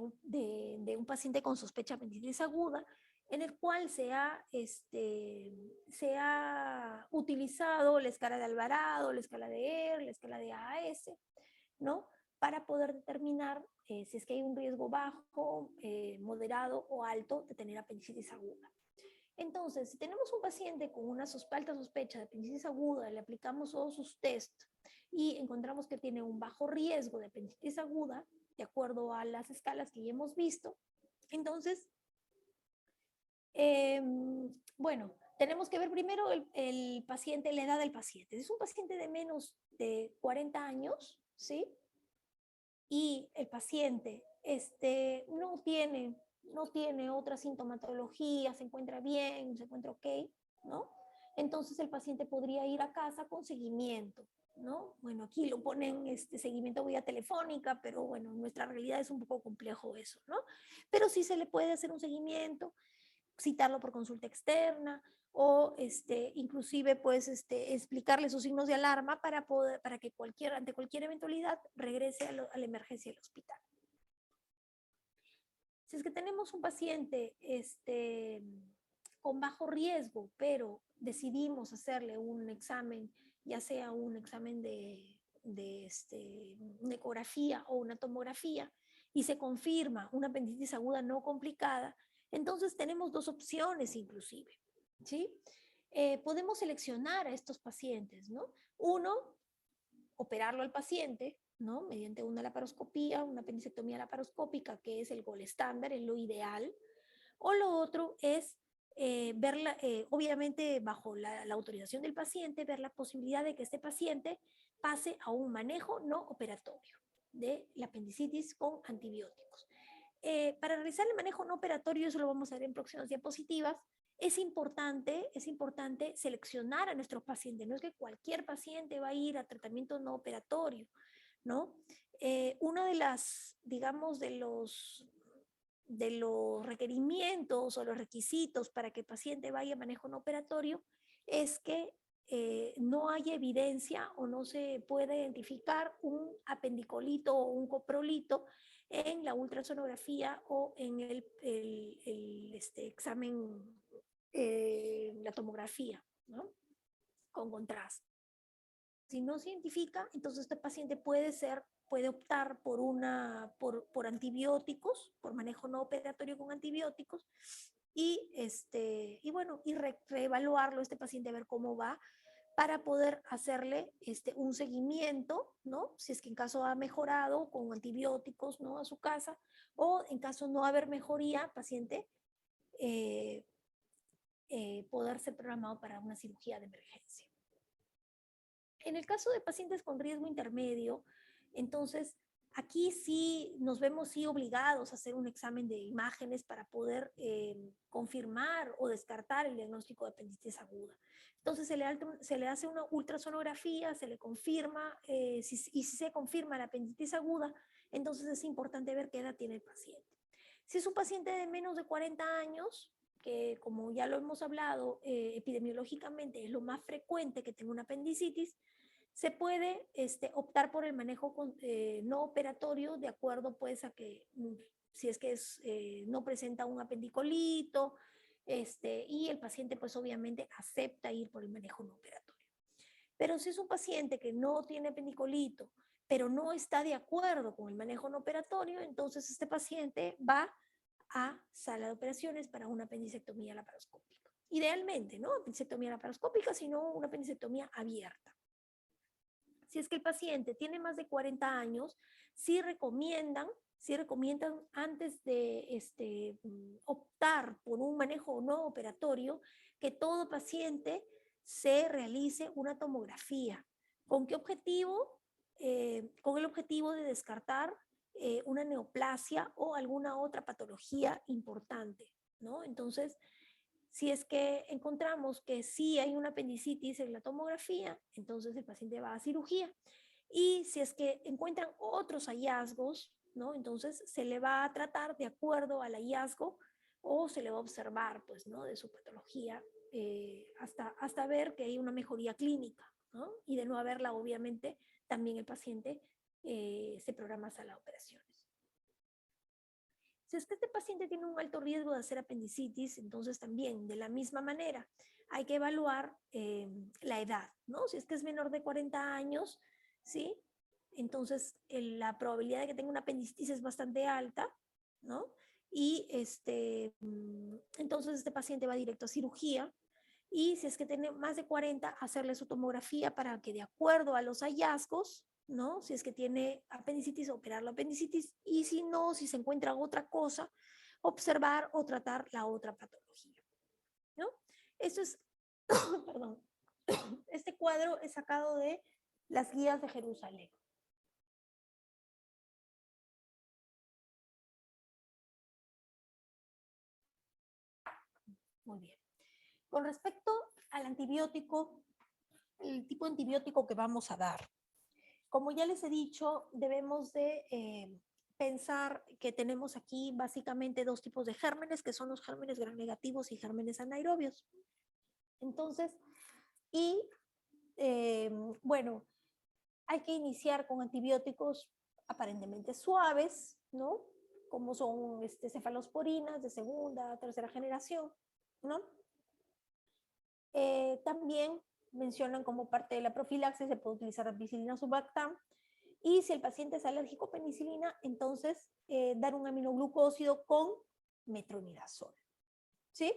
un paciente con sospecha de apendicitis aguda, en el cual se ha utilizado la escala de Alvarado, la escala de ER, la escala de AAS, ¿no? Para poder determinar si es que hay un riesgo bajo, moderado o alto de tener apendicitis aguda. Entonces, si tenemos un paciente con una alta sospecha de apendicitis aguda, le aplicamos todos sus test y encontramos que tiene un bajo riesgo de apendicitis aguda, de acuerdo a las escalas que ya hemos visto, entonces, bueno, tenemos que ver primero el paciente, la edad del paciente. Si es un paciente de menos de 40 años, ¿sí? Y el paciente no tiene otra sintomatología, se encuentra bien, se encuentra ok, ¿no? Entonces el paciente podría ir a casa con seguimiento, ¿no? Bueno, aquí lo ponen seguimiento vía telefónica, pero bueno, en nuestra realidad es un poco complejo eso, ¿no? Pero sí se le puede hacer un seguimiento, citarlo por consulta externa o inclusive pues explicarle sus signos de alarma para que ante cualquier eventualidad regrese a la emergencia del hospital. Si es que tenemos un paciente con bajo riesgo, pero decidimos hacerle un examen, ya sea un examen de una ecografía o una tomografía, y se confirma una apendicitis aguda no complicada, entonces tenemos dos opciones inclusive, ¿sí? Podemos seleccionar a estos pacientes, ¿no? Uno, operarlo al paciente, ¿no? Mediante una laparoscopía, una apendicectomía laparoscópica, que es el gol estándar, es lo ideal. O lo otro es obviamente bajo la autorización del paciente, ver la posibilidad de que este paciente pase a un manejo no operatorio de la apendicitis con antibióticos. Para realizar el manejo no operatorio, eso lo vamos a ver en próximas diapositivas, es importante seleccionar a nuestros pacientes. No es que cualquier paciente va a ir a tratamiento no operatorio, ¿no? Uno de las, digamos, de los requerimientos o los requisitos para que el paciente vaya a manejo no operatorio es que no haya evidencia o no se pueda identificar un apendicolito o un coprolito en la ultrasonografía o en examen, la tomografía, ¿no? Con contraste. Si no se identifica, entonces este paciente puede optar por antibióticos, por manejo no operatorio con antibióticos, y bueno, reevaluarlo este paciente a ver cómo va para poder hacerle un seguimiento, ¿no? Si es que en caso ha mejorado con antibióticos, ¿no? A su casa, o en caso no haber mejoría, paciente poder ser programado para una cirugía de emergencia. En el caso de pacientes con riesgo intermedio, entonces aquí sí nos vemos obligados a hacer un examen de imágenes para poder confirmar o descartar el diagnóstico de apendicitis aguda. Entonces se le hace una ultrasonografía, se le confirma, y si se confirma la apendicitis aguda, entonces es importante ver qué edad tiene el paciente. Si es un paciente de menos de 40 años, que como ya lo hemos hablado, epidemiológicamente es lo más frecuente que tenga una apendicitis, se puede optar por el manejo no operatorio de acuerdo pues a que si es que no presenta un apendicolito y el paciente pues obviamente acepta ir por el manejo no operatorio. Pero si es un paciente que no tiene apendicolito, pero no está de acuerdo con el manejo no operatorio, entonces este paciente va a sala de operaciones para una apendicectomía laparoscópica. Idealmente, ¿no? Apendicectomía laparoscópica, sino una apendicectomía abierta. Si es que el paciente tiene más de 40 años, sí recomiendan antes de optar por un manejo no operatorio, que todo paciente se realice una tomografía. ¿Con qué objetivo? Con el objetivo de descartar una neoplasia o alguna otra patología importante, ¿no? Entonces, si es que encontramos que sí hay una apendicitis en la tomografía, entonces el paciente va a cirugía. Y si es que encuentran otros hallazgos, ¿no? Entonces se le va a tratar de acuerdo al hallazgo o se le va a observar, pues, ¿no? De su patología hasta ver que hay una mejoría clínica, ¿no? Y de no haberla, obviamente, también el paciente se programa a las operaciones. Si es que este paciente tiene un alto riesgo de hacer apendicitis, entonces también de la misma manera hay que evaluar la edad, ¿no? Si es que es menor de 40 años, ¿sí? Entonces la probabilidad de que tenga una apendicitis es bastante alta, ¿no? Y entonces este paciente va directo a cirugía, y si es que tiene más de 40, hacerle su tomografía para que de acuerdo a los hallazgos, ¿no? Si es que tiene apendicitis, operar la apendicitis, y si no, si se encuentra otra cosa, observar o tratar la otra patología, ¿no? Eso es perdón, este cuadro es sacado de las guías de Jerusalén. Muy bien. Con respecto al antibiótico, el tipo de antibiótico que vamos a dar. Como ya les he dicho, debemos de pensar que tenemos aquí básicamente dos tipos de gérmenes, que son los gérmenes gram negativos y gérmenes anaerobios. Entonces, bueno, hay que iniciar con antibióticos aparentemente suaves, ¿no? Como son cefalosporinas de segunda, tercera generación, ¿no? También mencionan como parte de la profilaxis se puede utilizar ampicilina subactam, y si el paciente es alérgico a penicilina, entonces dar un aminoglucósido con metronidazol, ¿sí?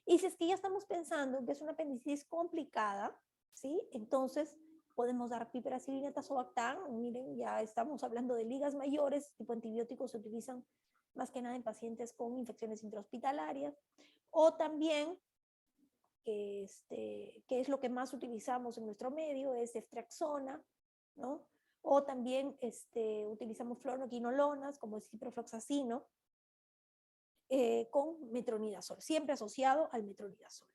Y si es que ya estamos pensando que es una apendicitis complicada, ¿sí? Entonces podemos dar piperacilina tazobactam. Miren, ya estamos hablando de ligas mayores, tipo antibióticos se utilizan más que nada en pacientes con infecciones intrahospitalarias, o también que es lo que más utilizamos en nuestro medio, es ceftriaxona, ¿no? O también utilizamos fluoroquinolonas, como el ciprofloxacino, con metronidazol, siempre asociado al metronidazol.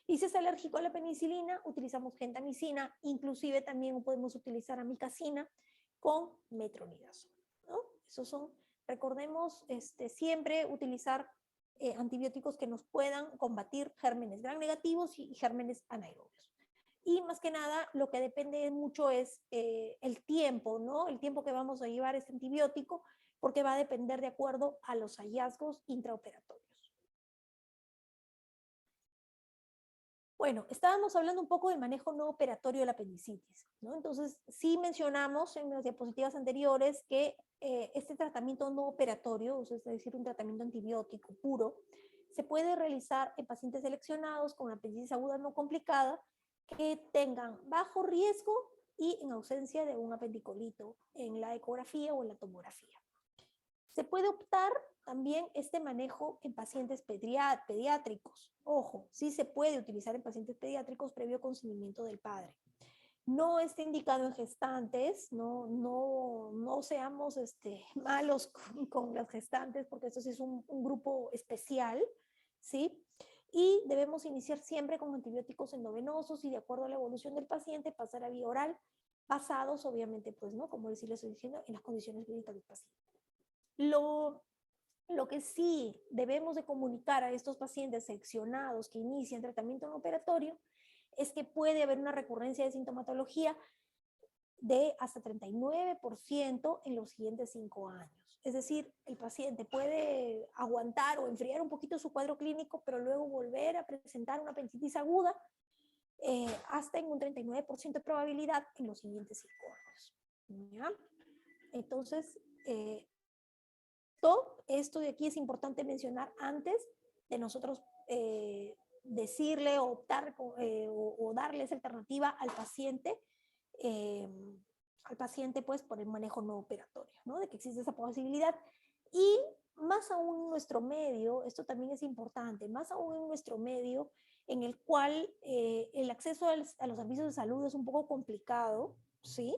Y si es alérgico a la penicilina, utilizamos gentamicina, inclusive también podemos utilizar amicacina con metronidazol, ¿no? Esos son, recordemos, siempre utilizar antibióticos que nos puedan combatir gérmenes gram negativos y gérmenes anaerobios. Y más que nada, lo que depende mucho es el tiempo, ¿no? El tiempo que vamos a llevar este antibiótico, porque va a depender de acuerdo a los hallazgos intraoperatorios. Bueno, estábamos hablando un poco del manejo no operatorio de la apendicitis, ¿no? Entonces, sí mencionamos en las diapositivas anteriores que este tratamiento no operatorio, es decir, un tratamiento antibiótico puro, se puede realizar en pacientes seleccionados con apendicitis aguda no complicada que tengan bajo riesgo y en ausencia de un apendicolito en la ecografía o en la tomografía. Se puede optar también este manejo en pacientes pediátricos. Ojo, sí se puede utilizar en pacientes pediátricos previo consentimiento del padre. No está indicado en gestantes, no seamos malos con las gestantes, porque esto sí es un grupo especial, ¿sí? Y debemos iniciar siempre con antibióticos endovenosos y de acuerdo a la evolución del paciente pasar a vía oral, basados obviamente, pues, ¿no? Como les estoy diciendo, en las condiciones clínicas del paciente. Lo que sí debemos de comunicar a estos pacientes seccionados que inician tratamiento no operatorio es que puede haber una recurrencia de sintomatología de hasta 39% en los siguientes 5 años. Es decir, el paciente puede aguantar o enfriar un poquito su cuadro clínico, pero luego volver a presentar una apendicitis aguda hasta en un 39% de probabilidad en los siguientes 5 años. ¿Ya? Entonces, esto de aquí es importante mencionar antes de nosotros decirle o optar o darles alternativa al paciente pues por el manejo no operatorio, ¿no? De que existe esa posibilidad. Y más aún en nuestro medio, esto también es importante, más aún en nuestro medio en el cual el acceso a los servicios de salud es un poco complicado, ¿sí?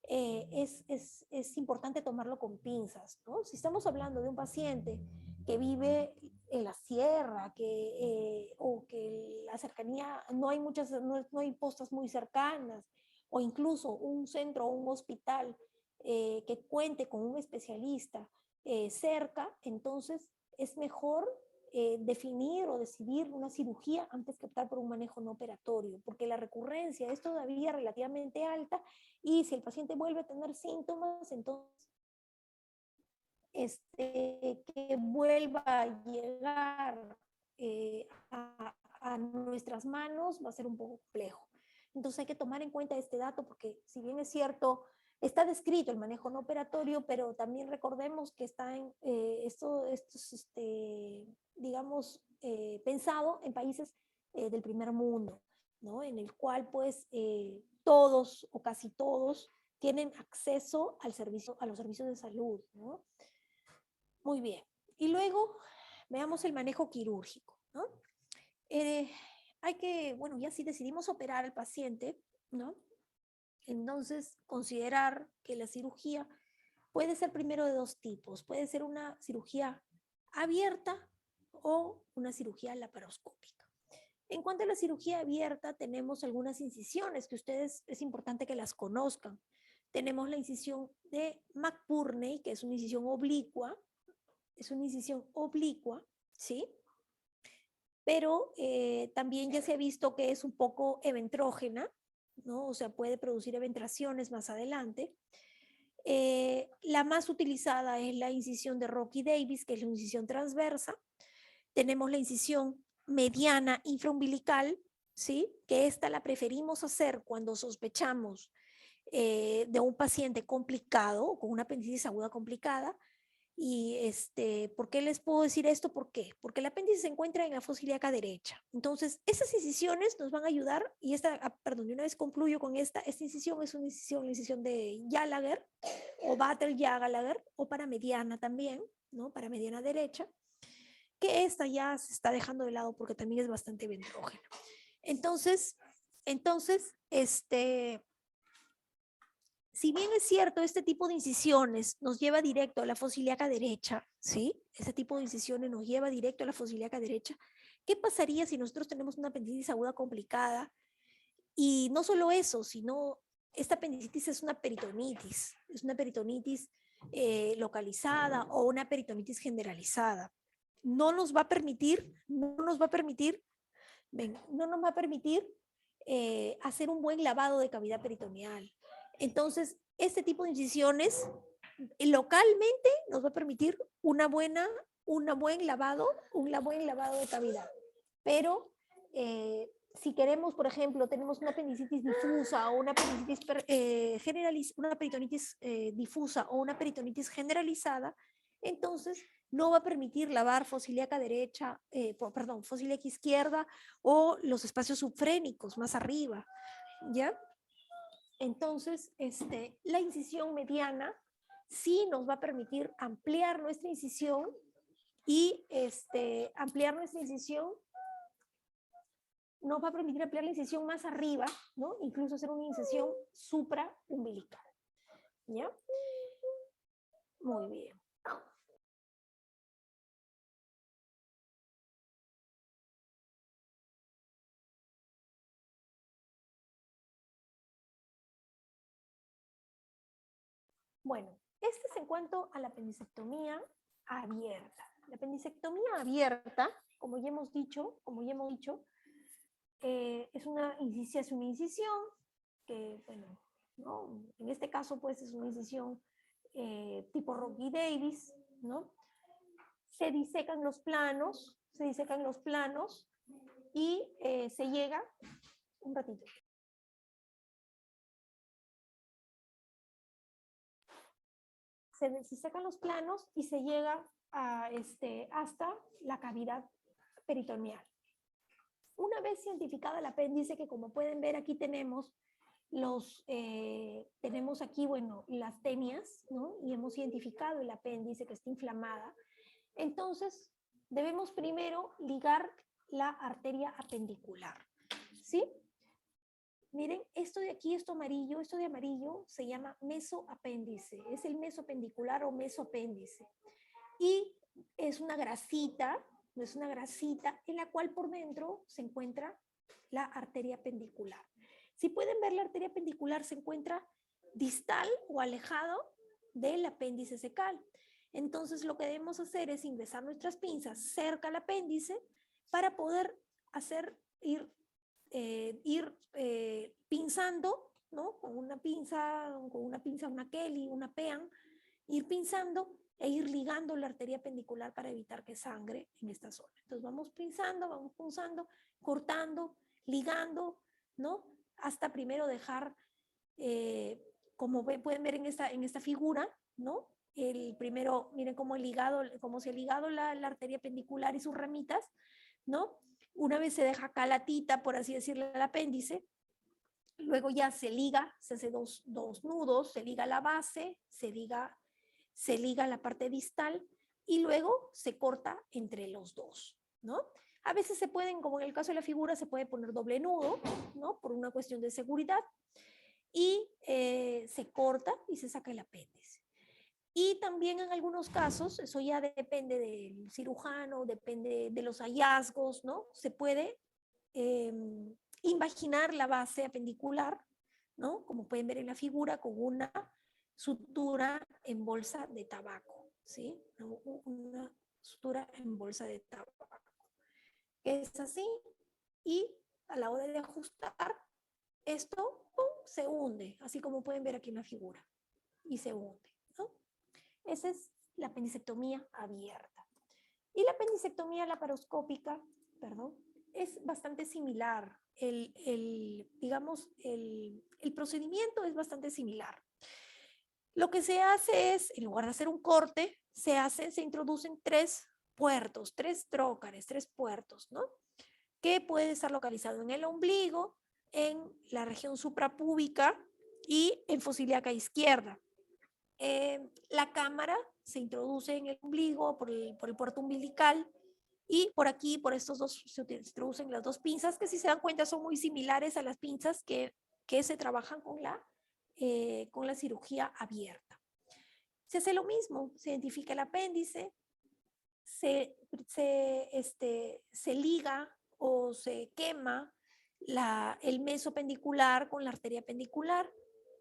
Es importante tomarlo con pinzas, ¿no? Si estamos hablando de un paciente que vive en la sierra, o que la cercanía, no hay postas muy cercanas, o incluso un centro o un hospital que cuente con un especialista cerca, entonces es mejor definir o decidir una cirugía antes que optar por un manejo no operatorio, porque la recurrencia es todavía relativamente alta y si el paciente vuelve a tener síntomas, entonces que vuelva a llegar a nuestras manos va a ser un poco complejo. Entonces hay que tomar en cuenta este dato porque si bien es cierto, está descrito el manejo no operatorio, pero también recordemos que está digamos, pensado en países del primer mundo, ¿no? En el cual pues todos o casi todos tienen acceso a los servicios de salud, ¿no? Muy bien. Y luego veamos el manejo quirúrgico, ¿no? bueno, ya si decidimos operar al paciente, ¿no? Entonces, considerar que la cirugía puede ser primero de dos tipos. Puede ser una cirugía abierta o una cirugía laparoscópica. En cuanto a la cirugía abierta, tenemos algunas incisiones que ustedes es importante que las conozcan. Tenemos la incisión de McBurney, que es una incisión oblicua. Es una incisión oblicua, ¿sí? Pero también ya se ha visto que es un poco eventrógena, ¿no? O sea, puede producir eventraciones más adelante. La más utilizada es la incisión de Rocky Davis, que es la incisión transversa. Tenemos la incisión mediana infraumbilical, ¿sí? Que esta la preferimos hacer cuando sospechamos de un paciente complicado, con una apendicitis aguda complicada. Y ¿por qué les puedo decir esto? ¿Por qué? Porque el apéndice se encuentra en la fosa ilíaca derecha. Entonces, esas incisiones nos van a ayudar, y perdón, una vez concluyo con esta incisión es una incisión, la incisión de Gallagher, o Battle-Gallagher, o para mediana también, ¿no? Para mediana derecha, que esta ya se está dejando de lado porque también es bastante ventrógena. Entonces, si bien es cierto, este tipo de incisiones nos lleva directo a la fosa ilíaca derecha, ¿sí? Este tipo de incisiones nos lleva directo a la fosa ilíaca derecha. ¿Qué pasaría si nosotros tenemos una apendicitis aguda complicada? Y no solo eso, sino esta apendicitis es una peritonitis localizada o una peritonitis generalizada. No nos va a permitir hacer un buen lavado de cavidad peritoneal. Entonces, este tipo de incisiones localmente nos va a permitir un buen lavado de cavidad. Pero si queremos, por ejemplo, tenemos una apendicitis difusa o una apendicitis una peritonitis difusa o una peritonitis generalizada, entonces no va a permitir lavar fosa ilíaca derecha, fosa ilíaca izquierda o los espacios subfrénicos más arriba, ¿ya? Entonces, la incisión mediana sí nos va a permitir ampliar nuestra incisión y nos va a permitir ampliar la incisión más arriba, ¿no? Incluso hacer una incisión supraumbilical, ¿ya? Muy bien. Bueno, este es en cuanto a la apendicectomía abierta. La apendicectomía abierta, como ya hemos dicho, es una incisión que, bueno, ¿no? En este caso, pues, es una incisión tipo Rocky Davis, ¿no? Se disecan los planos y se llega, un ratito. Se disecan los planos y se llega hasta la cavidad peritoneal. Una vez identificada el apéndice, que como pueden ver aquí tenemos tenemos aquí, bueno, las tenias, ¿no? Y hemos identificado el apéndice que está inflamada. Entonces, debemos primero ligar la arteria apendicular, ¿sí? Miren, esto de aquí, esto de amarillo, se llama mesoapéndice. Es el mesoapendicular o mesoapéndice. Y es una grasita en la cual por dentro se encuentra la arteria apendicular. Si pueden ver, la arteria apendicular se encuentra distal o alejado del apéndice cecal. Entonces, lo que debemos hacer es ingresar nuestras pinzas cerca al apéndice para poder ir pinzando, ¿no? Con una pinza, una Kelly, una Pean, ir pinzando e ir ligando la arteria apendicular para evitar que sangre en esta zona. Entonces vamos punzando, cortando, ligando, ¿no? Hasta primero dejar, como pueden ver en esta figura, ¿no? Primero, miren cómo se ha ligado la arteria apendicular y sus ramitas, ¿no? Una vez se deja acá la tita, por así decirlo, el apéndice, luego ya se liga, se hace dos nudos, se liga la base, se liga la parte distal y luego se corta entre los dos, ¿no? A veces se pueden, como en el caso de la figura, se puede poner doble nudo, ¿no? Por una cuestión de seguridad. Y se corta y se saca el apéndice. Y también en algunos casos, eso ya depende del cirujano, depende de los hallazgos, ¿no? Se puede imaginar la base apendicular, ¿no? Como pueden ver en la figura, con una sutura en bolsa de tabaco, ¿sí? Una sutura en bolsa de tabaco. Que es así, y a la hora de ajustar, esto se hunde, así como pueden ver aquí en la figura, y se hunde, ¿no? Esa es la apendicectomía abierta. Y la apendicectomía laparoscópica, perdón, es bastante similar. Digamos, el procedimiento es bastante similar. Lo que se hace es, en lugar de hacer un corte, se introducen tres puertos, tres trócares, tres puertos, ¿no? Que puede estar localizado en el ombligo, en la región suprapúbica y en fosiliaca izquierda. La cámara se introduce en el ombligo por el puerto umbilical, y por aquí, por estos dos, se introducen las dos pinzas, que si se dan cuenta son muy similares a las pinzas que se trabajan con la cirugía abierta. Se hace lo mismo, se identifica el apéndice, se liga o se quema el meso pendicular con la arteria pendicular,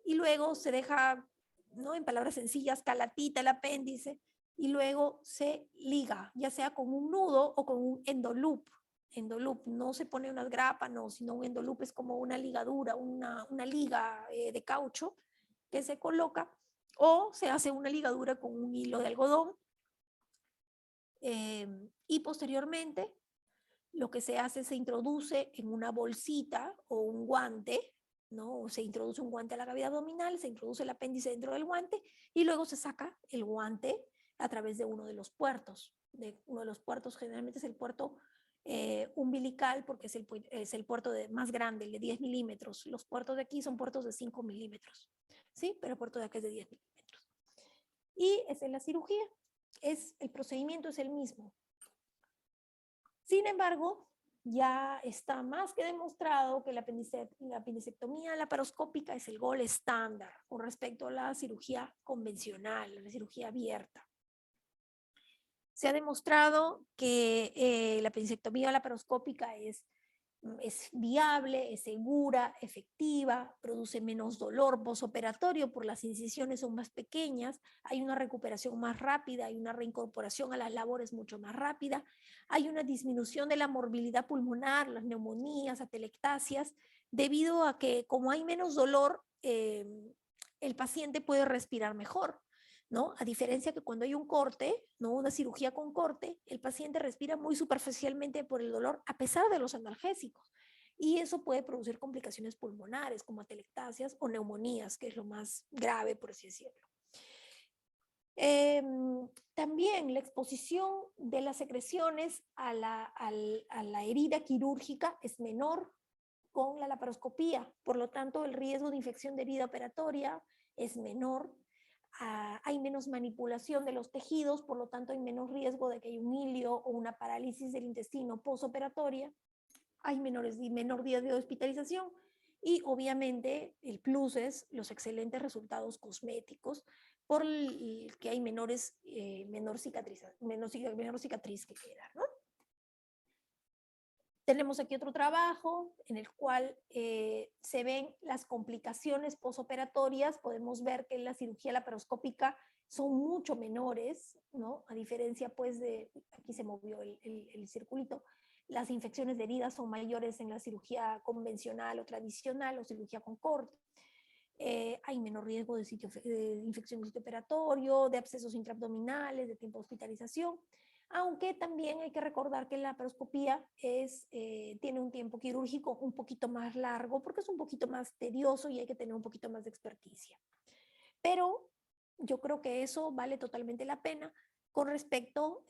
y luego se deja, ¿no? En palabras sencillas, calatita el apéndice, y luego se liga, ya sea con un nudo o con un endoloop. Endoloop, no se pone una grapa, no, sino un endoloop es como una ligadura, una liga de caucho que se coloca, o se hace una ligadura con un hilo de algodón. Y posteriormente lo que se hace, se introduce en una bolsita o un guante, ¿no? O se introduce un guante a la cavidad abdominal, se introduce el apéndice dentro del guante, y luego se saca el guante a través de uno de los puertos. Uno de los puertos generalmente es el puerto umbilical, porque es el puerto más grande, el de 10 milímetros. Los puertos de aquí son puertos de 5 milímetros, ¿sí? Pero el puerto de acá es de 10 milímetros. Y esa es la cirugía. El procedimiento es el mismo. Sin embargo, ya está más que demostrado que la apendicectomía laparoscópica es el gold estándar con respecto a la cirugía convencional, a la cirugía abierta. Se ha demostrado que la apendicectomía laparoscópica es viable, es segura, efectiva, produce menos dolor posoperatorio por las incisiones son más pequeñas, hay una recuperación más rápida, hay una reincorporación a las labores mucho más rápida, hay una disminución de la morbilidad pulmonar, las neumonías, atelectasias, debido a que como hay menos dolor, el paciente puede respirar mejor, ¿no? A diferencia que cuando hay un corte, ¿no? Una cirugía con corte, el paciente respira muy superficialmente por el dolor a pesar de los analgésicos. Y eso puede producir complicaciones pulmonares como atelectasias o neumonías, que es lo más grave, por así decirlo. También la exposición de las secreciones a la herida quirúrgica es menor con la laparoscopía, por lo tanto el riesgo de infección de herida operatoria es menor. Hay menos manipulación de los tejidos, por lo tanto hay menos riesgo de que haya un hilio o una parálisis del intestino postoperatoria, hay menor días de hospitalización, y obviamente el plus es los excelentes resultados cosméticos, por el que hay menor cicatriz que queda, ¿no? Tenemos aquí otro trabajo en el cual se ven las complicaciones posoperatorias. Podemos ver que en la cirugía laparoscópica son mucho menores, ¿no? A diferencia, pues, aquí se movió el circulito. Las infecciones de heridas son mayores en la cirugía convencional o tradicional o cirugía con corte. Hay menor riesgo de infección de sitio operatorio, de abscesos intraabdominales, de tiempo de hospitalización. Aunque también hay que recordar que la laparoscopía tiene un tiempo quirúrgico un poquito más largo porque es un poquito más tedioso y hay que tener un poquito más de experticia. Pero yo creo que eso vale totalmente la pena con respecto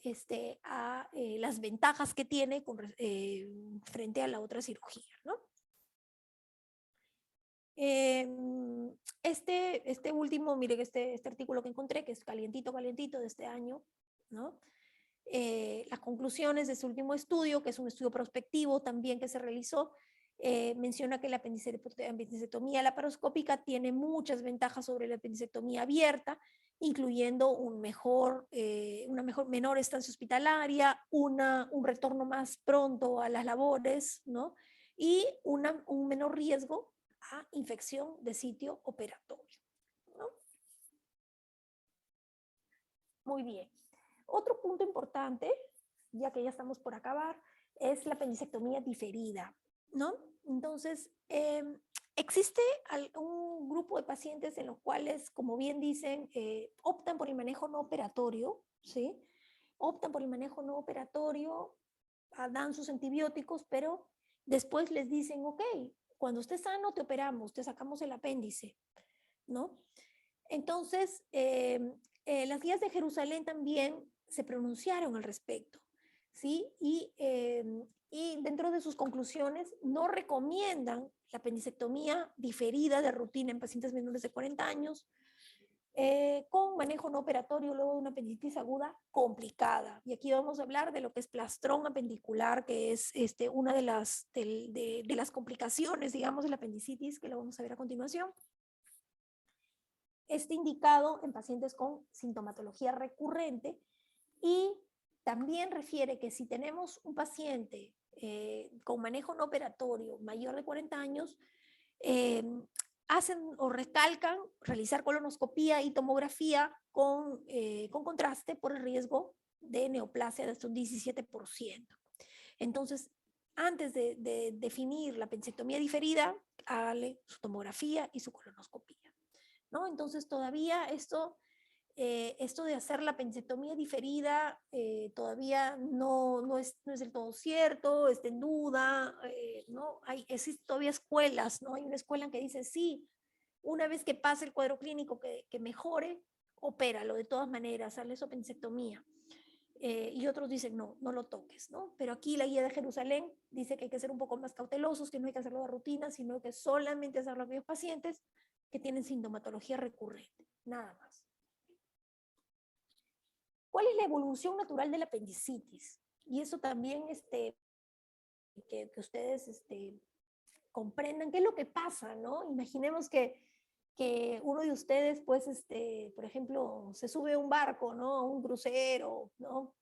a las ventajas que tiene frente a la otra cirugía, ¿no? Último, miren este artículo que encontré, que es calientito de este año, ¿no? Las conclusiones de este último estudio, que es un estudio prospectivo también que se realizó, menciona que la apendicectomía laparoscópica tiene muchas ventajas sobre la apendicectomía abierta, incluyendo menor estancia hospitalaria, un retorno más pronto a las labores, ¿no? Y un menor riesgo a infección de sitio operatorio, ¿no? Muy bien. Otro punto importante, ya que ya estamos por acabar, es la apendicectomía diferida, ¿no? Entonces, existe un grupo de pacientes en los cuales, como bien dicen, optan por el manejo no operatorio, ¿sí? Optan por el manejo no operatorio, dan sus antibióticos, pero después les dicen, ok, cuando esté sano te operamos, te sacamos el apéndice, ¿no? Entonces, las guías de Jerusalén también se pronunciaron al respecto, ¿sí? Y dentro de sus conclusiones no recomiendan la apendicectomía diferida de rutina en pacientes menores de 40 años con manejo no operatorio luego de una apendicitis aguda complicada. Y aquí vamos a hablar de lo que es plastrón apendicular, que es una de las complicaciones, digamos, de la apendicitis, que lo vamos a ver a continuación. Indicado en pacientes con sintomatología recurrente y también refiere que si tenemos un paciente con manejo no operatorio mayor de 40 años, hacen o recalcan realizar colonoscopía y tomografía con contraste por el riesgo de neoplasia de hasta un 17%. Entonces, antes de definir la apendicectomía diferida, hágale su tomografía y su colonoscopía, ¿no? Entonces, todavía esto de hacer la apendicectomía diferida todavía no es del todo cierto, está en duda, ¿no? Existen todavía escuelas, ¿no? Hay una escuela que dice, sí, una vez que pase el cuadro clínico que mejore, opéralo de todas maneras, hazle su apendicectomía. Y otros dicen, no, no lo toques, ¿no? Pero aquí la guía de Jerusalén dice que hay que ser un poco más cautelosos, que no hay que hacerlo de rutina, sino que solamente hacerlo a aquellos pacientes que tienen sintomatología recurrente, nada más. ¿Cuál es la evolución natural de la apendicitis? Y eso también, que ustedes comprendan qué es lo que pasa, ¿no? Imaginemos que uno de ustedes, pues, por ejemplo, se sube a un barco, ¿no? A un crucero, ¿no?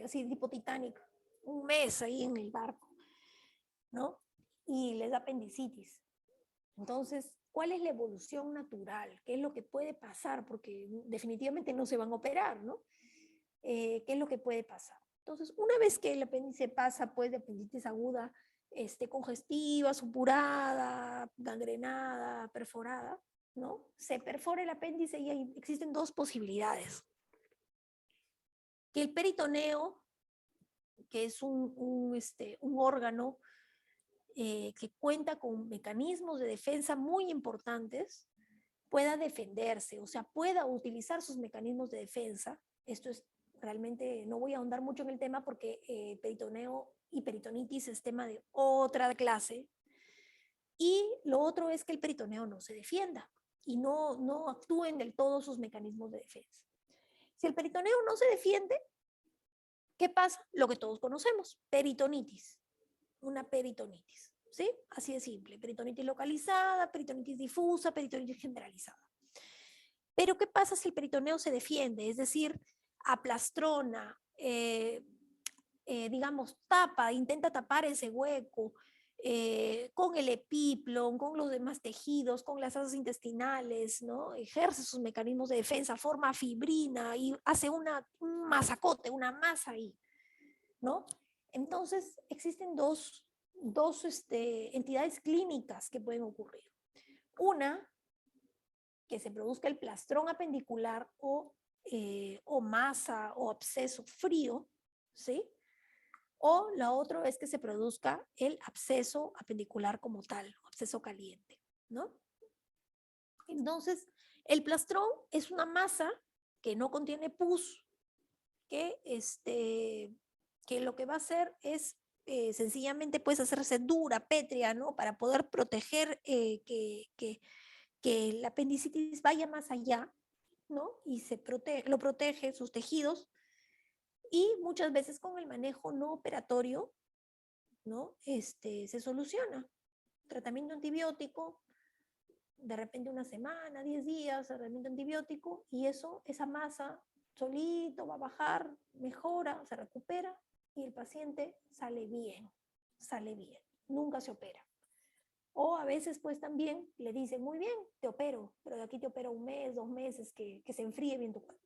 Así tipo Titanic, un mes ahí en el barco, ¿no? Y les da apendicitis. Entonces, ¿cuál es la evolución natural? ¿Qué es lo que puede pasar? Porque definitivamente no se van a operar, ¿no? ¿Qué es lo que puede pasar? Entonces, una vez que el apéndice pasa, pues, de apendicitis aguda, congestiva, supurada, gangrenada, perforada, ¿no? Se perfora el apéndice y ahí existen dos posibilidades. Que el peritoneo, que es un órgano que cuenta con mecanismos de defensa muy importantes, pueda defenderse, o sea, pueda utilizar sus mecanismos de defensa. Esto es realmente, no voy a ahondar mucho en el tema porque peritoneo y peritonitis es tema de otra clase. Y lo otro es que el peritoneo no se defienda y no actúen del todo sus mecanismos de defensa. Si el peritoneo no se defiende, ¿qué pasa? Lo que todos conocemos, peritonitis, una peritonitis, ¿sí? Así de simple, peritonitis localizada, peritonitis difusa, peritonitis generalizada. Pero ¿qué pasa si el peritoneo se defiende? Es decir, aplastrona, digamos, intenta tapar ese hueco con el epiplon, con los demás tejidos, con las asas intestinales, ¿no? Ejerce sus mecanismos de defensa, forma fibrina y hace un masacote, una masa ahí, ¿no? Entonces, existen dos entidades clínicas que pueden ocurrir. Una, que se produzca el plastrón apendicular o masa o absceso frío, ¿sí? O la otra es que se produzca el absceso apendicular como tal, absceso caliente, ¿no? Entonces, el plastrón es una masa que no contiene pus, que, que lo que va a hacer es sencillamente pues hacerse dura, pétrea, ¿no? Para poder proteger que la apendicitis vaya más allá, ¿no? Y lo protege sus tejidos Y muchas veces con el manejo no operatorio, ¿no? Se soluciona. Tratamiento antibiótico, de repente una semana, 10 días, tratamiento antibiótico, y esa masa solito va a bajar, mejora, se recupera, y el paciente sale bien, nunca se opera. O a veces pues también le dicen, muy bien, te opero, pero de aquí te opero 1 mes, 2 meses, que se enfríe bien tu cuerpo.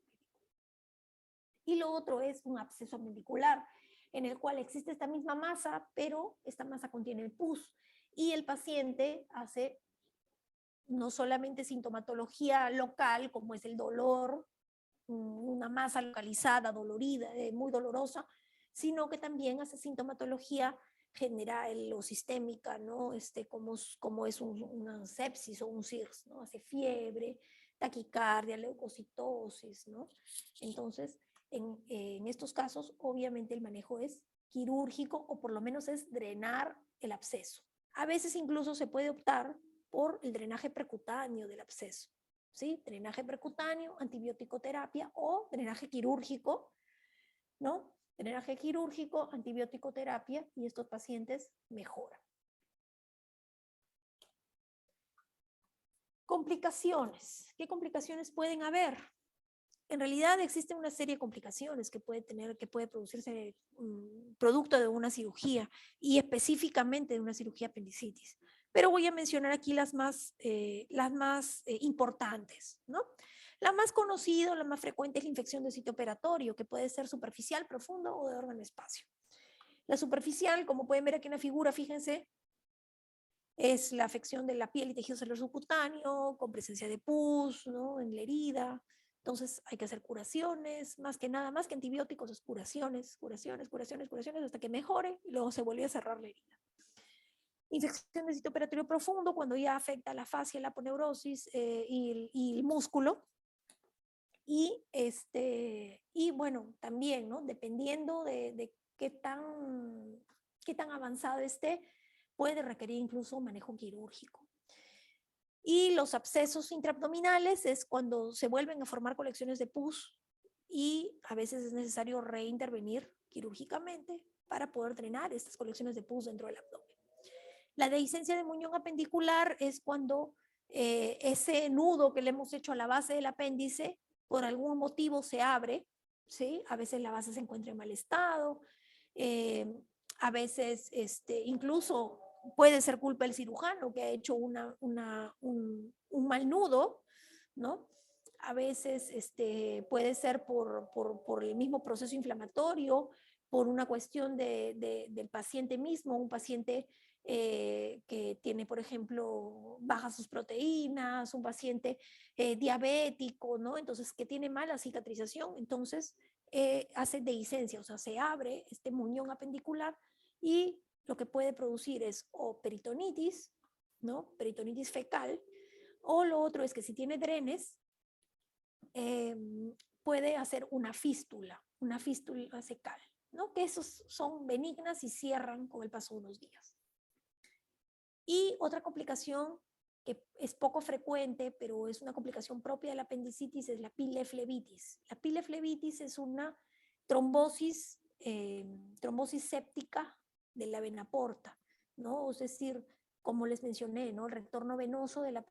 Y lo otro es un absceso apendicular, en el cual existe esta misma masa, pero esta masa contiene el pus, y el paciente hace no solamente sintomatología local, como es el dolor, una masa localizada, dolorida, muy dolorosa, sino que también hace sintomatología general o sistémica, ¿no? Como es una sepsis o un SIRS, ¿no? Hace fiebre, taquicardia, leucocitosis, ¿no? Entonces, en estos casos, obviamente el manejo es quirúrgico o por lo menos es drenar el absceso. A veces incluso se puede optar por el drenaje percutáneo del absceso, ¿sí? Drenaje percutáneo, antibiótico terapia o drenaje quirúrgico, ¿no? Drenaje quirúrgico, antibiótico terapia, y estos pacientes mejoran. Complicaciones. ¿Qué complicaciones pueden haber? En realidad existe una serie de complicaciones que puede producirse producto de una cirugía, y específicamente de una cirugía apendicitis. Pero voy a mencionar aquí las más importantes, ¿no? La más conocida, la más frecuente es la infección del sitio operatorio, que puede ser superficial, profundo o de órgano espacio. La superficial, como pueden ver aquí en la figura, fíjense, es la afección de la piel y tejido celular subcutáneo, con presencia de pus, ¿no? En la herida. Entonces hay que hacer curaciones, más que nada, más que antibióticos, es curaciones, hasta que mejore, y luego se vuelve a cerrar la herida. Infección del sitio operatorio profundo, cuando ya afecta la fascia, la aponeurosis y el músculo. Y bueno, también, ¿no? Dependiendo de qué tan avanzado esté, puede requerir incluso manejo quirúrgico. Y los abscesos intraabdominales es cuando se vuelven a formar colecciones de pus, y a veces es necesario reintervenir quirúrgicamente para poder drenar estas colecciones de pus dentro del abdomen. La dehiscencia de muñón apendicular es cuando ese nudo que le hemos hecho a la base del apéndice por algún motivo se abre, ¿sí? A veces la base se encuentra en mal estado, a veces incluso puede ser culpa del cirujano que ha hecho un mal nudo, ¿no? A veces puede ser por el mismo proceso inflamatorio, por una cuestión del paciente mismo, un paciente que tiene, por ejemplo, bajas sus proteínas, un paciente diabético, ¿no? Entonces, que tiene mala cicatrización, entonces hace dehiscencia, o sea, se abre este muñón apendicular, y lo que puede producir es o peritonitis, ¿no? Peritonitis fecal, o lo otro es que si tiene drenes, puede hacer una fístula fecal, ¿no? Que esos son benignas y cierran con el paso de unos días. Y otra complicación que es poco frecuente, pero es una complicación propia de la apendicitis, es la pileflebitis. La pileflebitis es una trombosis séptica de la vena porta, ¿no? Es decir, como les mencioné, ¿no? El retorno venoso de la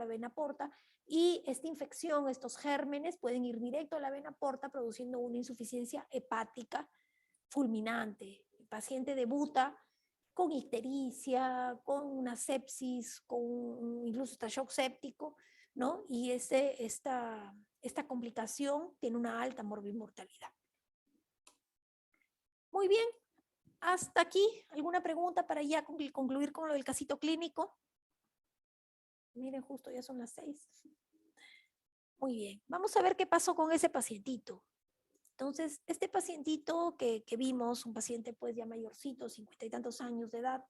vena porta, y esta infección, estos gérmenes pueden ir directo a la vena porta, produciendo una insuficiencia hepática fulminante. El paciente debuta con ictericia, con una sepsis, incluso hasta shock séptico, ¿no? Y esta complicación tiene una alta morbimortalidad. Muy bien, hasta aquí. ¿Alguna pregunta para ya concluir con lo del casito clínico? Miren, justo ya son las 6. Muy bien, vamos a ver qué pasó con ese pacientito. Entonces, este pacientito que vimos, un paciente pues ya mayorcito, 50 y tantos años de edad,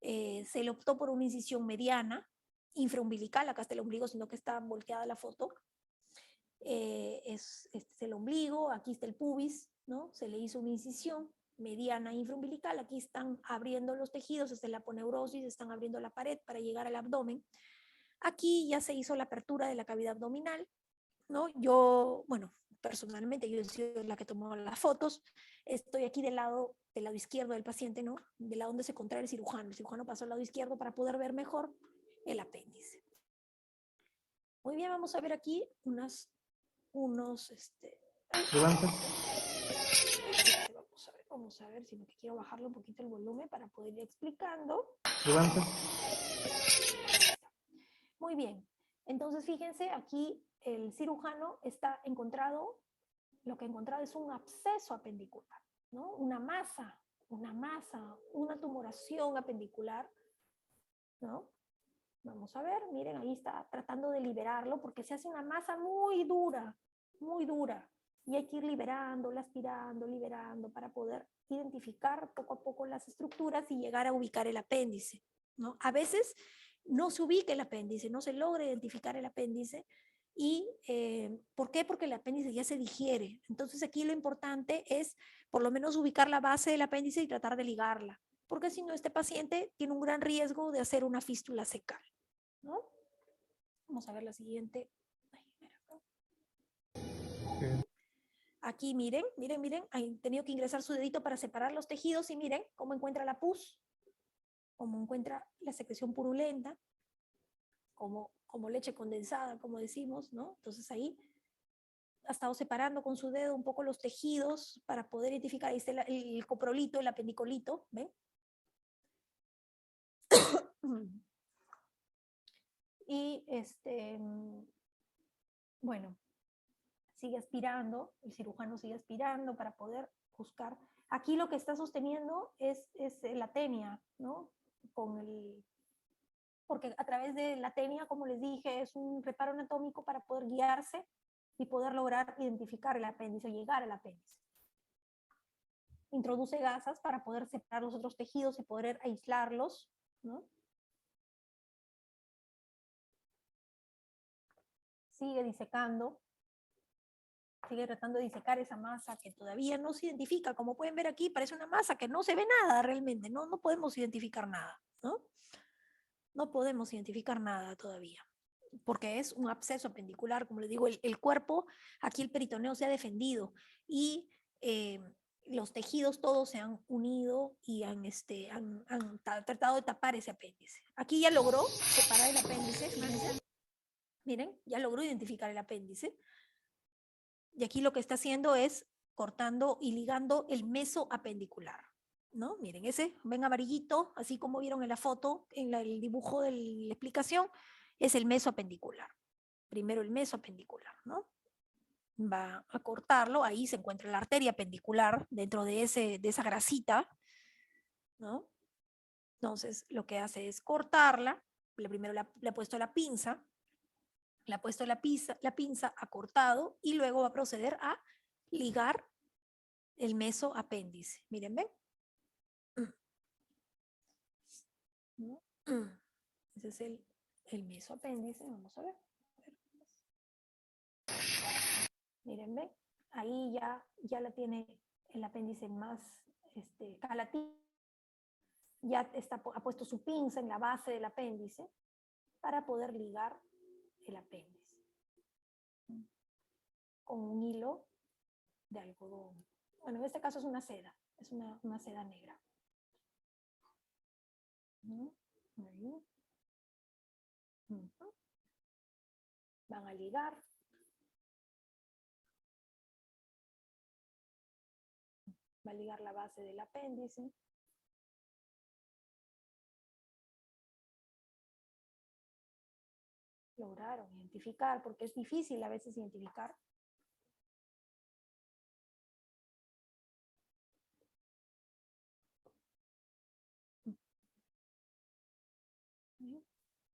se le optó por una incisión mediana, infraumbilical, acá está el ombligo, sino que está volteada la foto. Este es el ombligo, aquí está el pubis, ¿no? Se le hizo una incisión mediana infraumbilical, aquí están abriendo los tejidos, esta es la aponeurosis, están abriendo la pared para llegar al abdomen. Aquí ya se hizo la apertura de la cavidad abdominal, ¿no? Bueno, personalmente, yo he sido la que tomó las fotos, estoy aquí del lado izquierdo del paciente, ¿no? Del lado donde se encontraba el cirujano pasó al lado izquierdo para poder ver mejor el apéndice. Muy bien, vamos a ver aquí unos, vamos a ver, sino que quiero bajarle un poquito el volumen para poder ir explicando. Muy bien, entonces fíjense, aquí el cirujano está encontrado, lo que ha encontrado es un absceso apendicular, ¿no? Una masa, una tumoración apendicular, ¿no? Vamos a ver, miren, ahí está tratando de liberarlo porque se hace una masa muy dura, y hay que ir liberándola, aspirando, liberando para poder identificar poco a poco las estructuras y llegar a ubicar el apéndice, ¿no? A veces no se ubica el apéndice, no se logra identificar el apéndice. ¿Y por qué? Porque el apéndice ya se digiere. Entonces aquí lo importante es por lo menos ubicar la base del apéndice y tratar de ligarla, porque si no, este paciente tiene un gran riesgo de hacer una fístula cecal, ¿no? Vamos a ver la siguiente. Aquí miren, han tenido que ingresar su dedito para separar los tejidos y miren cómo encuentra la pus, cómo encuentra la secreción purulenta, como leche condensada, como decimos, ¿no? Entonces ahí ha estado separando con su dedo un poco los tejidos para poder identificar. Ahí está el coprolito, el apendicolito, ¿ven? Y bueno, sigue aspirando, el cirujano sigue aspirando para poder buscar. Aquí lo que está sosteniendo es la tenia, ¿no? Porque a través de la tenia, como les dije, es un reparo anatómico para poder guiarse y poder lograr identificar el apéndice, llegar al apéndice. Introduce gasas para poder separar los otros tejidos y poder aislarlos, ¿no? Sigue disecando, sigue tratando de disecar esa masa que todavía no se identifica. Como pueden ver aquí, parece una masa que no se ve nada realmente, no podemos identificar nada, ¿no? No podemos identificar nada todavía, porque es un absceso apendicular, como les digo, el cuerpo, aquí el peritoneo se ha defendido y los tejidos todos se han unido y han tratado de tapar ese apéndice. Aquí ya logró separar el apéndice, fíjense. Miren, ya logró identificar el apéndice. Y aquí lo que está haciendo es cortando y ligando el mesoapendicular, ¿no? Miren, ese, ven amarillito, así como vieron en la foto, en el dibujo de la explicación, es el mesoapendicular. Primero el mesoapendicular, ¿no? Va a cortarlo, ahí se encuentra la arteria apendicular dentro de esa grasita, ¿no? Entonces, lo que hace es cortarla, primero le ha puesto la pinza, la pinza, ha cortado y luego va a proceder a ligar el mesoapéndice. Miren, ven. Ese es el mesoapéndice. Vamos a ver. Miren, ven. Ahí ya la tiene el apéndice más calativo. Ya ha puesto su pinza en la base del apéndice para poder ligar el apéndice con un hilo de algodón. Bueno, en este caso es una seda, es una seda negra. Ahí. Van a ligar. Va a ligar la base del apéndice. Lograron identificar, porque es difícil a veces identificar.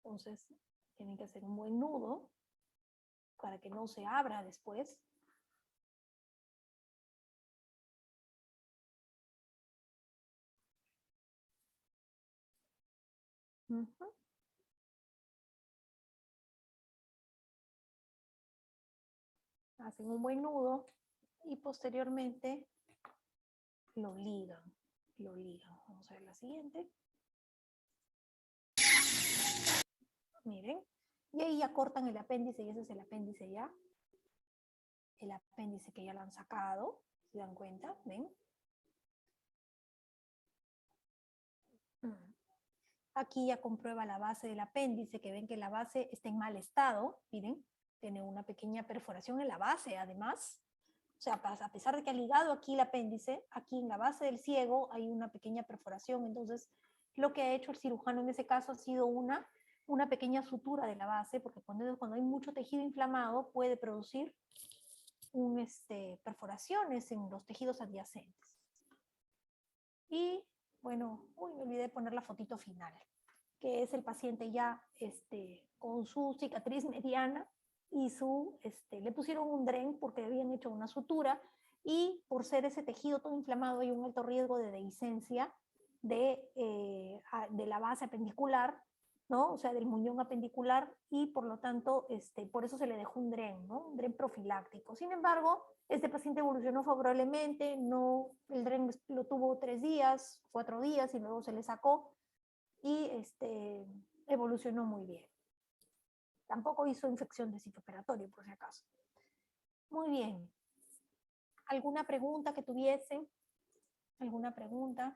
Entonces, tienen que hacer un buen nudo para que no se abra después. Hacen un buen nudo y posteriormente lo ligan. Vamos a ver la siguiente. Miren. Y ahí ya cortan el apéndice y ese es el apéndice ya el apéndice que ya lo han sacado, ¿se dan cuenta? ¿Ven? Aquí ya comprueba la base del apéndice, que ven que la base está en mal estado, miren, tiene una pequeña perforación en la base además. O sea, a pesar de que ha ligado aquí el apéndice, aquí en la base del ciego hay una pequeña perforación. Entonces, lo que ha hecho el cirujano en ese caso ha sido una pequeña sutura de la base, porque cuando hay mucho tejido inflamado puede producir perforaciones en los tejidos adyacentes. Y bueno, me olvidé de poner la fotito final, que es el paciente ya con su cicatriz mediana y le pusieron un dren porque habían hecho una sutura, y por ser ese tejido todo inflamado hay un alto riesgo de dehiscencia de la base apendicular, ¿no? O sea, del muñón apendicular, y por lo tanto, por eso se le dejó un dren, ¿no? Un dren profiláctico. Sin embargo, este paciente evolucionó favorablemente, no, el dren lo tuvo 3 días, 4 días, y luego se le sacó, y evolucionó muy bien. Tampoco hizo infección de sitio operatorio, por si acaso. Muy bien. ¿Alguna pregunta que tuviesen? ¿Alguna pregunta?